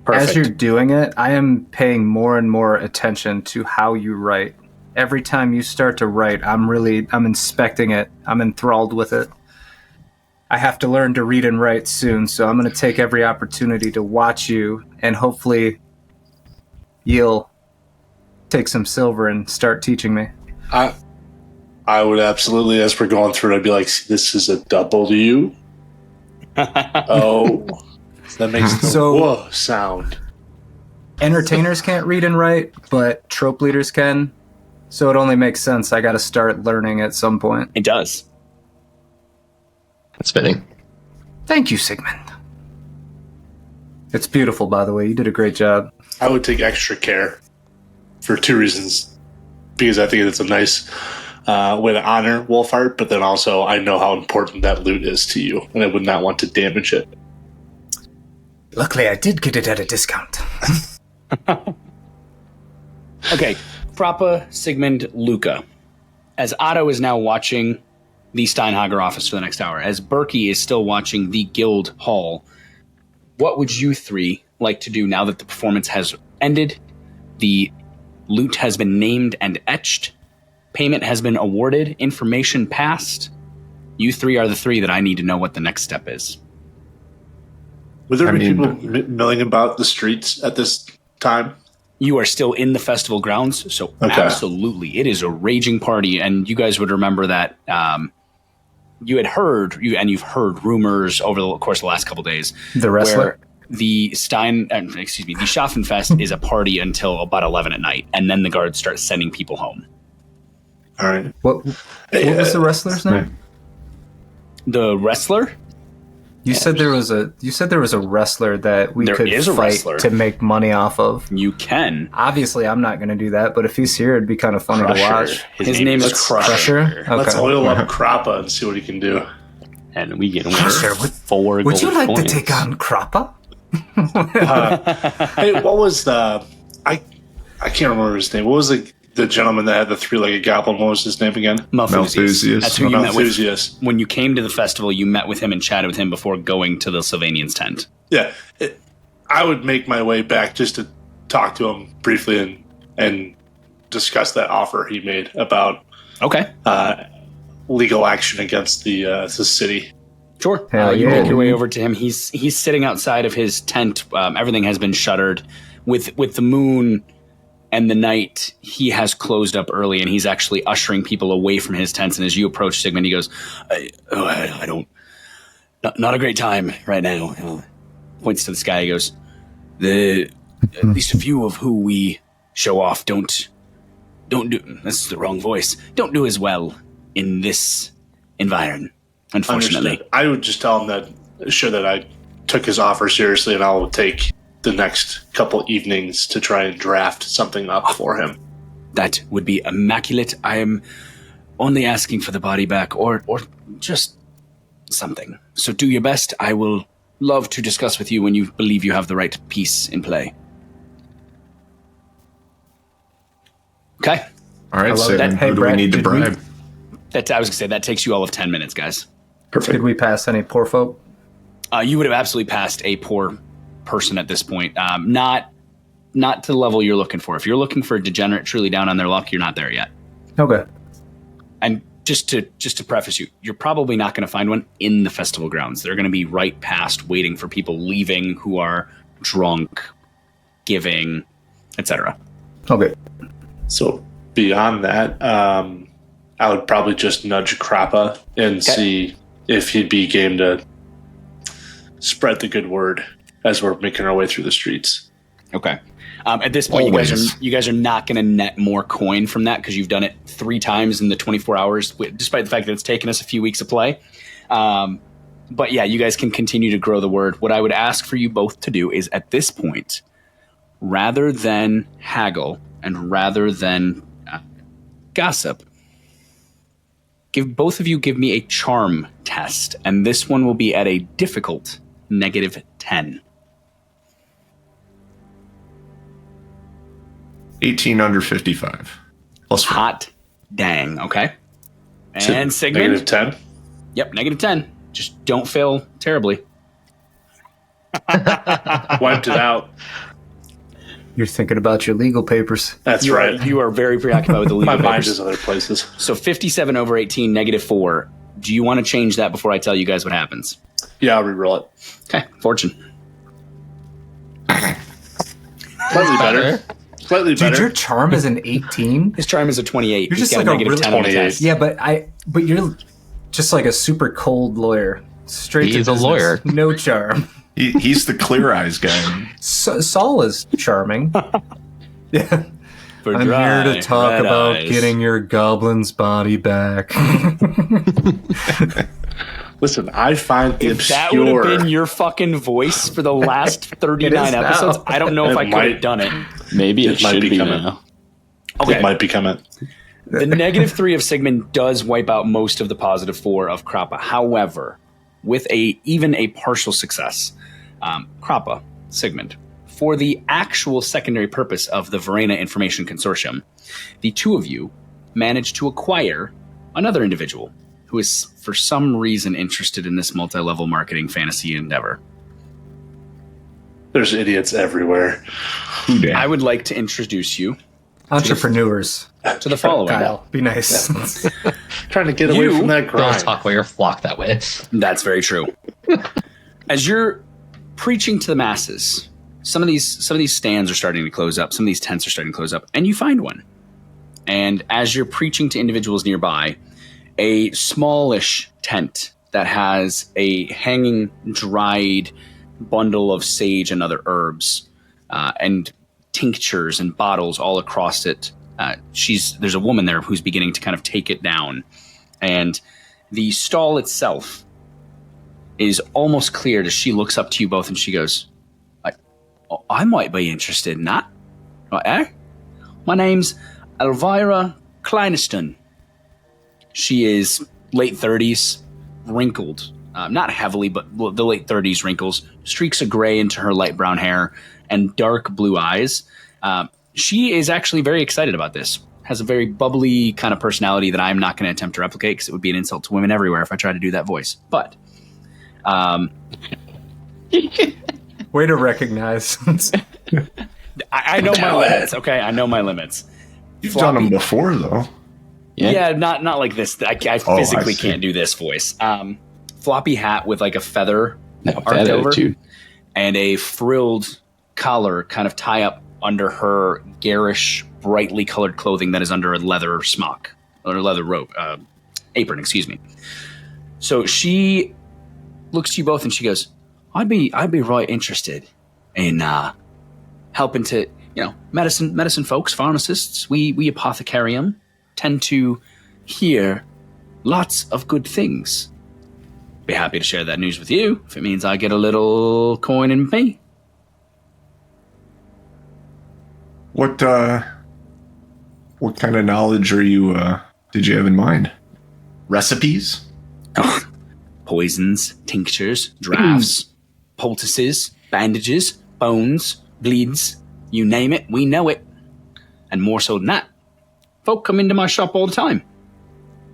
Perfect. As you're doing it, I am paying more and more attention to how you write. Every time you start to write, I'm inspecting it. I'm enthralled with it. I have to learn to read and write soon, so I'm going to take every opportunity to watch you, and hopefully you'll take some silver and start teaching me. I would absolutely, as we're going through it, I'd be like, this is a W. Oh, that makes the whoa sound. Entertainers can't read and write, but trope leaders can, so it only makes sense. I got to start learning at some point. It does. That's fitting. Thank you, Sigmund. It's beautiful, by the way. You did a great job. I would take extra care for 2 reasons. Because I think it's a nice way to honor Wolfhart, but then also I know how important that loot is to you, and I would not want to damage it. Luckily, I did get it at a discount. Okay, Frappa, Sigmund, Luca. As Otto is now watching the Steinhager office for the next hour, as Berkey is still watching the guild hall, what would you three like to do now that the performance has ended? The loot has been named and etched. Payment has been awarded. Information passed. You three are the three that I need to know what the next step is. Would there be people milling about the streets at this time? You are still in the festival grounds, so absolutely. It is a raging party, and you guys would remember that you've heard rumors over the course of the last couple days. The wrestler? Where the Schaffenfest is a party until about 11 at night, and then the guards start sending people home. All right. What was the wrestler's name? The wrestler? You said there was a wrestler that we could fight to make money off of. You can. Obviously, I'm not going to do that, but if he's here, it'd be kind of funny to watch. His name is Crusher. Okay. Let's oil up Krappa and see what he can do. And we get Crusher, four would you gold like coins. to take on Krappa? Hey, what was the... I can't remember his name. What was the gentleman that had the three-legged goblin? What was his name again? Malthusius. That's who you met with. Malthusius. When you came to the festival, you met with him and chatted with him before going to the Sylvanian's tent. Yeah. I would make my way back just to talk to him briefly and discuss that offer he made about legal action against the city. Sure. You make your way over to him. He's sitting outside of his tent. Everything has been shuttered. With the moon and the night, he has closed up early, and he's actually ushering people away from his tents. And as you approach Sigmund, he goes, I don't... Not a great time right now. Points to the sky. He goes, at least a few of who we show off don't do... That's the wrong voice. Don't do as well in this environment, unfortunately. Understood. I would just tell him that I took his offer seriously, and I will take the next couple evenings to try and draft something up for him. That would be immaculate. I am only asking for the body back or just something. So do your best. I will love to discuss with you when you believe you have the right piece in play. Okay? All right, so that. Hey, who do Brett, we need to did we- bribe? I was going to say, that takes you all of 10 minutes, guys. Perfect. Did we pass any poor folk? You would have absolutely passed a poor person at this point. Not to the level you're looking for. If you're looking for a degenerate truly down on their luck, you're not there yet. Okay. And just to preface you, you're probably not going to find one in the festival grounds. They're going to be right past, waiting for people leaving who are drunk, giving, etc. Okay. So beyond that, I would probably just nudge Krappa and see if he'd be game to spread the good word as we're making our way through the streets. Okay. At this point, you guys are not going to net more coin from that because you've done it 3 times in the 24 hours, despite the fact that it's taken us a few weeks to play. But yeah, you guys can continue to grow the word. What I would ask for you both to do is, at this point, rather than haggle and rather than gossip, both of you give me a charm test, and this one will be at a difficult -10. 18 under 55. Plus 4. Hot dang, okay. And Sigmund? -10? Yep, -10. Just don't fail terribly. Wiped it out. You're thinking about your legal papers. That's right. You are very preoccupied with the legal My mind papers. is other places. So 57 over 18, -4. Do you want to change that before I tell you guys what happens? Yeah, I'll reroll it. Okay, fortune. Slightly better. Slightly Dude, better. your charm is an 18? His charm is a 28. You're He's just got like a -10 really on the test. Yeah, but you're just like a super cold lawyer. Straight He's to a business. lawyer. No charm. He's the clear eyes guy. Saul is charming. Yeah. For I'm dry, here to talk red about eyes. getting your goblin's body back. Listen, I find the If that would obscure. have been your fucking voice for the last 39 now. episodes, I don't know if It I could might. have done it. Maybe it It might should be be coming. now. It might become it. The -3 of Sigmund does wipe out most of the +4 of Krappa. However, with even a partial success, Krappa, Sigmund, for the actual secondary purpose of the Verena Information Consortium, the two of you managed to acquire another individual who is for some reason interested in this multi-level marketing fantasy endeavor. There's idiots everywhere. I would like to introduce you Entrepreneurs. to the following. Kyle, be nice. Trying to get away from that Don't grind. talk about your flock that way. That's very true. As you're preaching to the masses, some of these stands are starting to close up. Some of these tents are starting to close up, and you find one. And as you're preaching to individuals nearby, a smallish tent that has a hanging, dried bundle of sage and other herbs, and tinctures and bottles all across it. There's a woman there who's beginning to kind of take it down, and the stall itself is almost cleared as she looks up to you both and she goes, I might be interested in that. My name's Elvira Kleineston. She is late 30s, wrinkled. Not heavily, but the late 30s wrinkles. Streaks of gray into her light brown hair and dark blue eyes. She is actually very excited about this. Has a very bubbly kind of personality that I'm not going to attempt to replicate because it would be an insult to women everywhere if I tried to do that voice. But Way to recognize. I know my limits, okay? I know my limits. You've done them before, though. Yeah, not like this. I physically can't do this voice. Floppy hat with like a feather arched over, and a frilled collar kind of tie up under her garish, brightly colored clothing that is under a leather smock or leather robe, apron. Excuse me. So she looks to you both and she goes, "I'd be right interested in helping to, medicine folks, pharmacists. We apothecarium tend to hear lots of good things. Be happy to share that news with you if it means I get a little coin in me." What kind of knowledge did you have in mind? Recipes? Oh, poisons, tinctures, drafts, poultices, bandages, bones, bleeds, you name it, we know it. And more so than that, folk come into my shop all the time.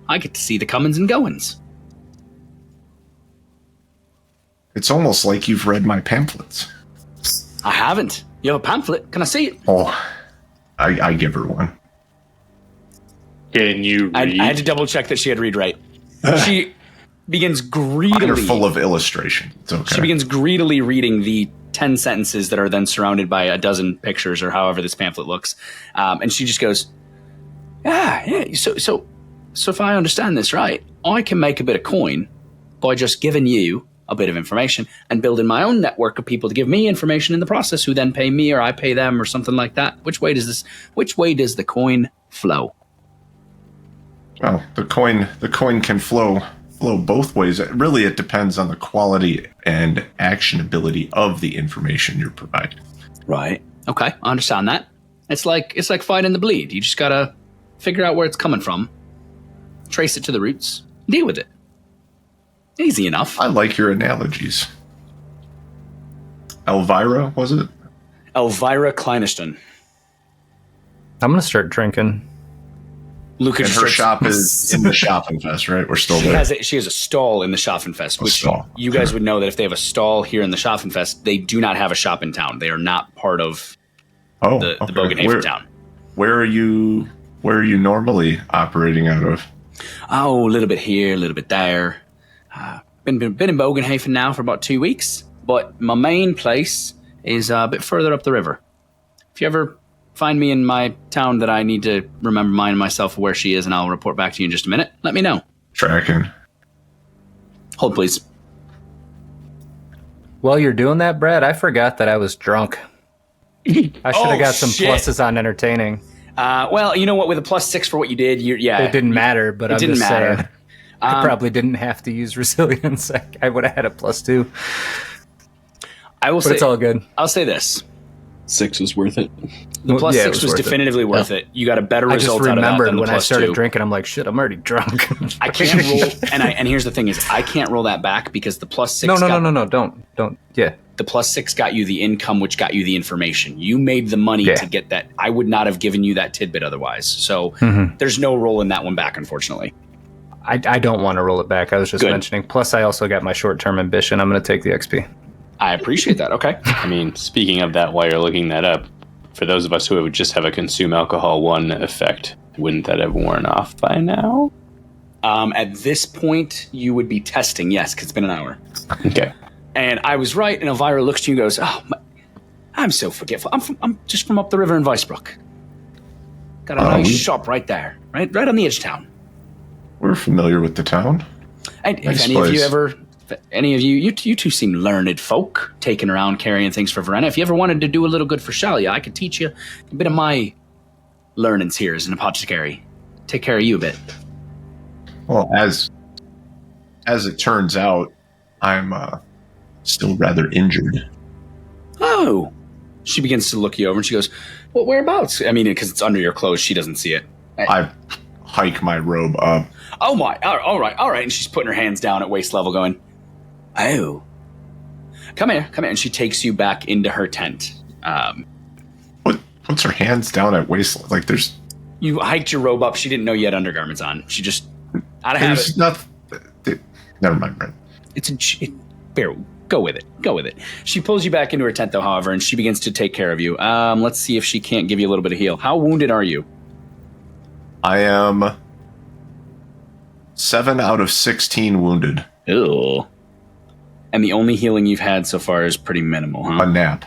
I get to see the comings and goings. It's almost like you've read my pamphlets. I haven't. You have a pamphlet? Can I see it? Oh, I give her one. Can you read? I had to double check that she had read right. She begins greedily. They're full of illustration. It's okay. She begins greedily reading the 10 sentences that are then surrounded by a dozen pictures or however this pamphlet looks. And she just goes, yeah. So if I understand this right, I can make a bit of coin by just giving you a bit of information and building my own network of people to give me information in the process who then pay me or I pay them or something like that. Which way does the coin flow? Well, the coin can flow both ways. Really, it depends on the quality and actionability of the information you're providing. Right. Okay, I understand that. It's like fighting the bleed. You just gotta figure out where it's coming from, trace it to the roots, deal with it. Easy enough. I like your analogies. Elvira, was it? Elvira Kleineston. I'm gonna start drinking. Lucas, And her shop is in the Schaffenfest, right? We're still there. She has a stall in the Schaffenfest, which you guys would know that if they have a stall here in the Schaffenfest, they do not have a shop in town. They are not part of the Bögenhafen town. Where are you normally operating out of? Oh, a little bit here, a little bit there. Been in Bögenhafen now for about 2 weeks, but my main place is a bit further up the river. If you ever find me in my town that I need to remind myself where she is, and I'll report back to you in just a minute, let me know. Tracking. Hold, please. While you're doing that, Brad, I forgot that I was drunk. I should have got some pluses on entertaining. Well, you know what? With a +6 for what you did, it didn't matter. But it didn't matter. Saying, I probably didn't have to use resilience. I would have had a +2. But it's all good. I'll say this: 6 was worth it. The +6 was definitively worth it. You got a better result out of that than the +2. I just remembered when I started drinking, I'm like, shit, I'm already drunk. I can't roll, and here's the thing is, I can't roll that back because the +6 No, don't. Yeah. The +6 got you the income, which got you the information. You made the money to get that. I would not have given you that tidbit otherwise. So there's no roll in that one back, unfortunately. I don't want to roll it back. I was just mentioning. Plus, I also got my short-term ambition. I'm going to take the XP. I appreciate that. Okay. I mean, speaking of that, while you're looking that up, for those of us who would just have a consume alcohol 1 effect, wouldn't that have worn off by now? At this point, you would be testing, yes, because it's been an hour. Okay. And I was right, and Elvira looks to you and goes, I'm so forgetful. I'm just from up the river in Weisbrook. Got a nice shop right there, right on the edge of town. We're familiar with the town. And Nice if any of you two seem learned folk, taking around carrying things for Verena. If you ever wanted to do a little good for Shalia, I could teach you a bit of my learnings here as an apothecary. Take care of you a bit. Well, as it turns out, I'm still rather injured. Oh. She begins to look you over and she goes, well, whereabouts? I mean, because it's under your clothes, she doesn't see it. I hike my robe up. Oh my, all right. And she's putting her hands down at waist level going, oh. Come here. And she takes you back into her tent. What's her hands down at waist? Like there's... You hiked your robe up. She didn't know you had undergarments on. She just, out of habit. There's nothing... Never mind, Brent. Go with it. She pulls you back into her tent, though, however, and she begins to take care of you. Let's see if she can't give you a little bit of heal. How wounded are you? I am 7 out of 16 wounded. Ew. And the only healing you've had so far is pretty minimal, huh? A nap.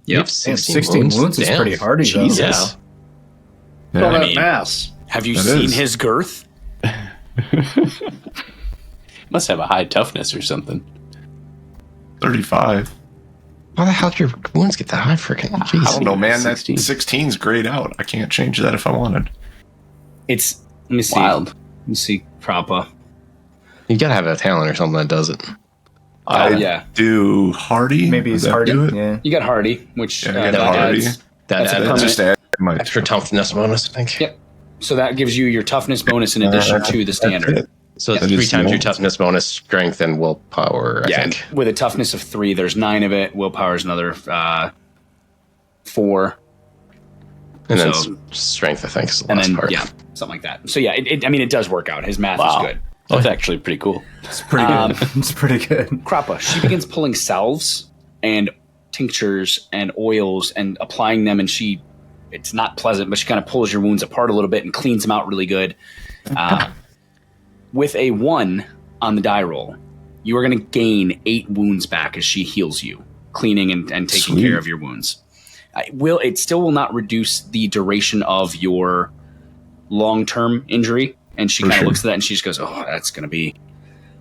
Yep. 16 wounds is pretty hardy, though. Jesus. Yeah. Well, I that mean, mass. Have you That seen is. his girth? Must have a high toughness or something. 35. Why the hell did your wounds get that high? Freaking I jeez. don't know, man. 16. That 16's grayed out. I can't change that if I wanted. Let me see. Wild. Let me see. Proper. You gotta have a talent or something that does it. I yeah. do hardy. Maybe Would it's that hardy. do it? Yeah. You got Hardy, which Yeah, I got that hardy. adds- That That's a adds permanent- Just add my extra toughness bonus, I think. Yep. So that gives you your toughness bonus in addition to the That's standard. it. So it's That 3 is times the your only- toughness bonus, strength, and willpower, I Yeah, think. and with a toughness of 3, there's 9 of it. Willpower is another 4. And then So- strength, I think, is the And last then, part. yeah, something like that. So yeah, it does work out. His math Wow. is good. That's actually pretty cool. It's pretty good. It's pretty good. Krappa, she begins pulling salves and tinctures and oils and applying them, and it's not pleasant, but she kind of pulls your wounds apart a little bit and cleans them out really good. With a 1 on the die roll, you are going to gain 8 wounds back as she heals you, cleaning and taking Sweet. care of your wounds. It still will not reduce the duration of your long-term injury. And she For kind of sure. looks at that and she just goes, "Oh, that's gonna be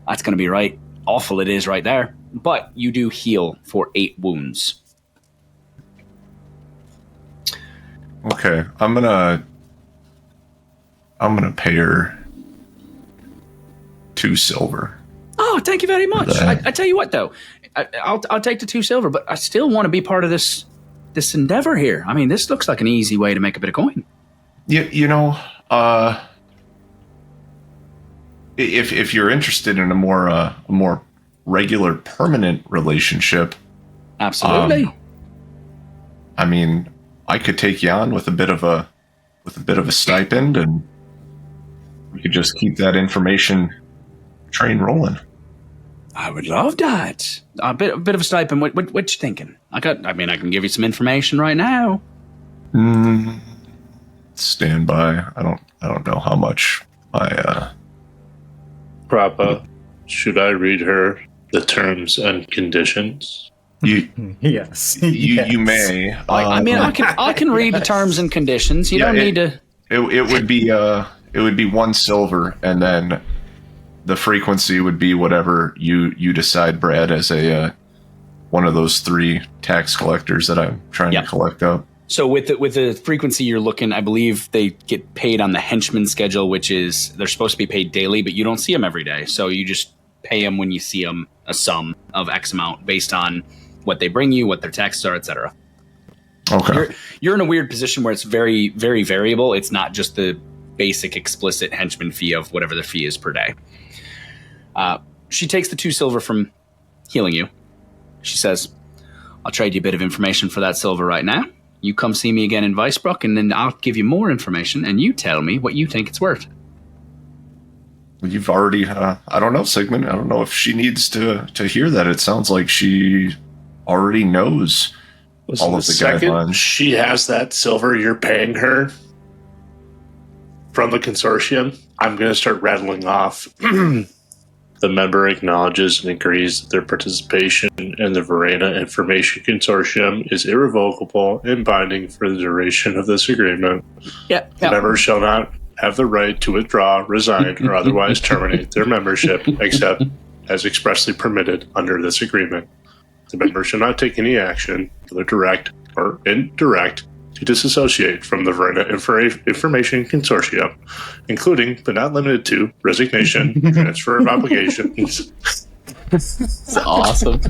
right. Awful it is right there." But you do heal for 8 wounds. Okay, I'm gonna pay her 2 silver. Oh, thank you very much. Okay. I tell you what, though, I'll take the 2 silver, but I still want to be part of this endeavor here. I mean, this looks like an easy way to make a bit of coin. You know, if you're interested in a more regular, permanent relationship, Absolutely. I mean, I could take you on with a bit of a stipend, and we could just keep that information train rolling. I would love that. A bit of a stipend. What you thinking? I can give you some information right now. Stand by. I don't know how much my Krappa, should I read her the terms and conditions? you Yes. you may. I can read the terms and conditions. You Yeah, don't need to. It would be 1 silver, and then the frequency would be whatever you decide, Brad, as a one of those 3 tax collectors that I'm trying Yep. to collect up. So with the frequency you're looking, I believe they get paid on the henchman schedule, which is they're supposed to be paid daily, but you don't see them every day. So you just pay them when you see them, a sum of X amount based on what they bring you, what their taxes are, etc. Okay. You're in a weird position where it's very, very variable. It's not just the basic explicit henchman fee of whatever the fee is per day. She takes the 2 silver from healing you. She says, "I'll trade you a bit of information for that silver right now. You come see me again in Weisbrook, and then I'll give you more information, and you tell me what you think it's worth." You've already. I don't know, Sigmund. I don't know if she needs to hear that. It sounds like she already knows Listen, all the of the second guidelines. she has that silver you're paying her from the consortium, I'm going to start rattling off. The member acknowledges and agrees that their participation in the Verena Information Consortium is irrevocable and binding for the duration of this agreement. Yeah. The members shall not have the right to withdraw, resign, or otherwise terminate their membership, except as expressly permitted under this agreement. The members shall not take any action, whether direct or indirect, to disassociate from the Verena Information Consortium, including, but not limited to, resignation, transfer of obligations. It's awesome.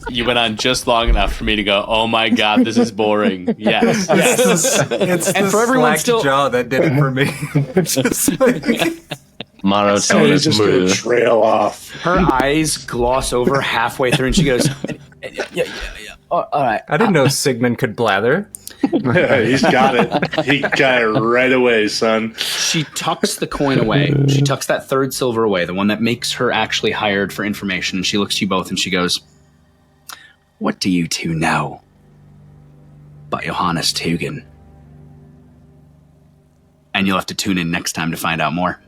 You went on just long enough for me to go, oh my god, this is boring. Yes. It's And the for everyone slack still- jaw that did it for me. Just like, Monotone He's is just going to smooth. trail off. Her eyes gloss over halfway through, and she goes, "Yeah. All right." I didn't know Sigmund could blather. He's got it. He got it right away, son. She tucks the coin away. She tucks that third silver away, the one that makes her actually hired for information. And she looks at you both and she goes, "What do you two know about Johannes Tugen?" And you'll have to tune in next time to find out more.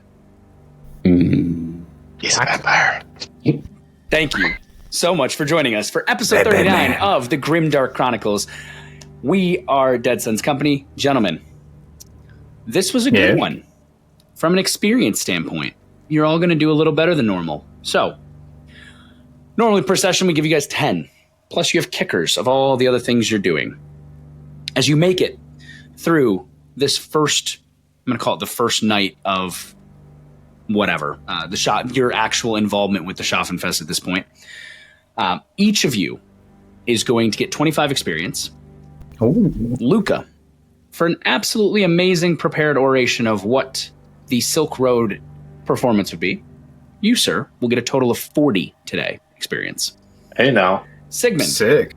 He's a vampire. Thank you so much for joining us for episode 39 of the Grimdark Chronicles. We are Dead Sons Company. Gentlemen, this was a good one. From an experience standpoint, you're all going to do a little better than normal. So, normally per session, we give you guys 10. Plus, you have kickers of all the other things you're doing. As you make it through this first, I'm going to call it the first night of whatever, your actual involvement with the Schaffenfest at this point. Each of you is going to get 25 experience. Luca, for an absolutely amazing prepared oration of what the Silk Road performance would be, you, sir, will get a total of 40 today experience. Hey, now. Sigmund, Sick.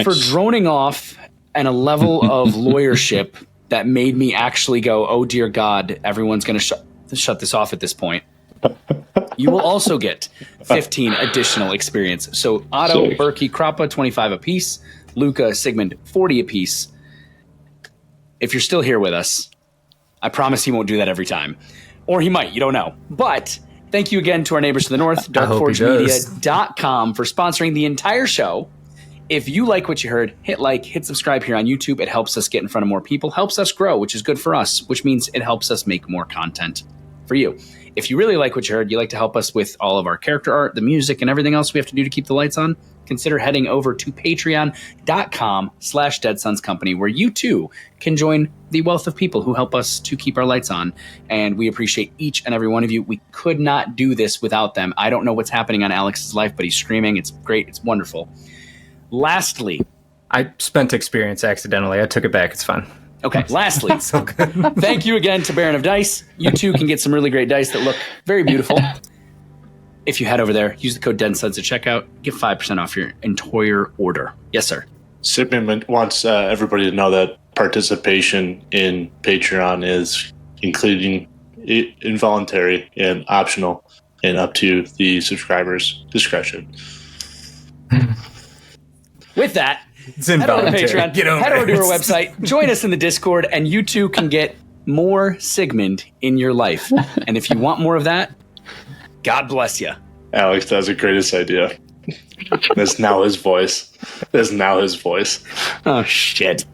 for droning off and a level of lawyership that made me actually go, oh dear God, everyone's going to shut this off at this point. You will also get 15 additional experience. So Otto, Sick. Berkey, Krappa, 25 apiece. Luca, Sigmund, 40 apiece. If you're still here with us, I promise he won't do that every time. Or he might, you don't know. But thank you again to our neighbors to the north, darkforgemedia.com, for sponsoring the entire show. If you like what you heard, hit like, hit subscribe here on YouTube. It helps us get in front of more people, helps us grow, which is good for us, which means it helps us make more content for you. If you really like what you heard, you'd like to help us with all of our character art, the music, and everything else we have to do to keep the lights on, consider heading over to patreon.com/deadsonscompany, where you too can join the wealth of people who help us to keep our lights on. And we appreciate each and every one of you. We could not do this without them. I don't know what's happening on Alex's life, but he's streaming. It's great. It's wonderful. Lastly, I spent experience accidentally. I took it back. It's fine. okay, lastly, So good. thank you again to Baron of Dice. You too can get some really great dice that look very beautiful. If you head over there, use the code DENSUDS at checkout, get 5% off your entire order. Yes, sir. Sigmund wants everybody to know that participation in Patreon is including involuntary and optional and up to the subscriber's discretion. With that, It's head over to involuntary. Patreon, Get over head over to it. our website, join us in the Discord, and you too can get more Sigmund in your life. And if you want more of that, God bless you. Alex, that was the greatest idea. That's now his voice. That's now his voice. Oh, shit.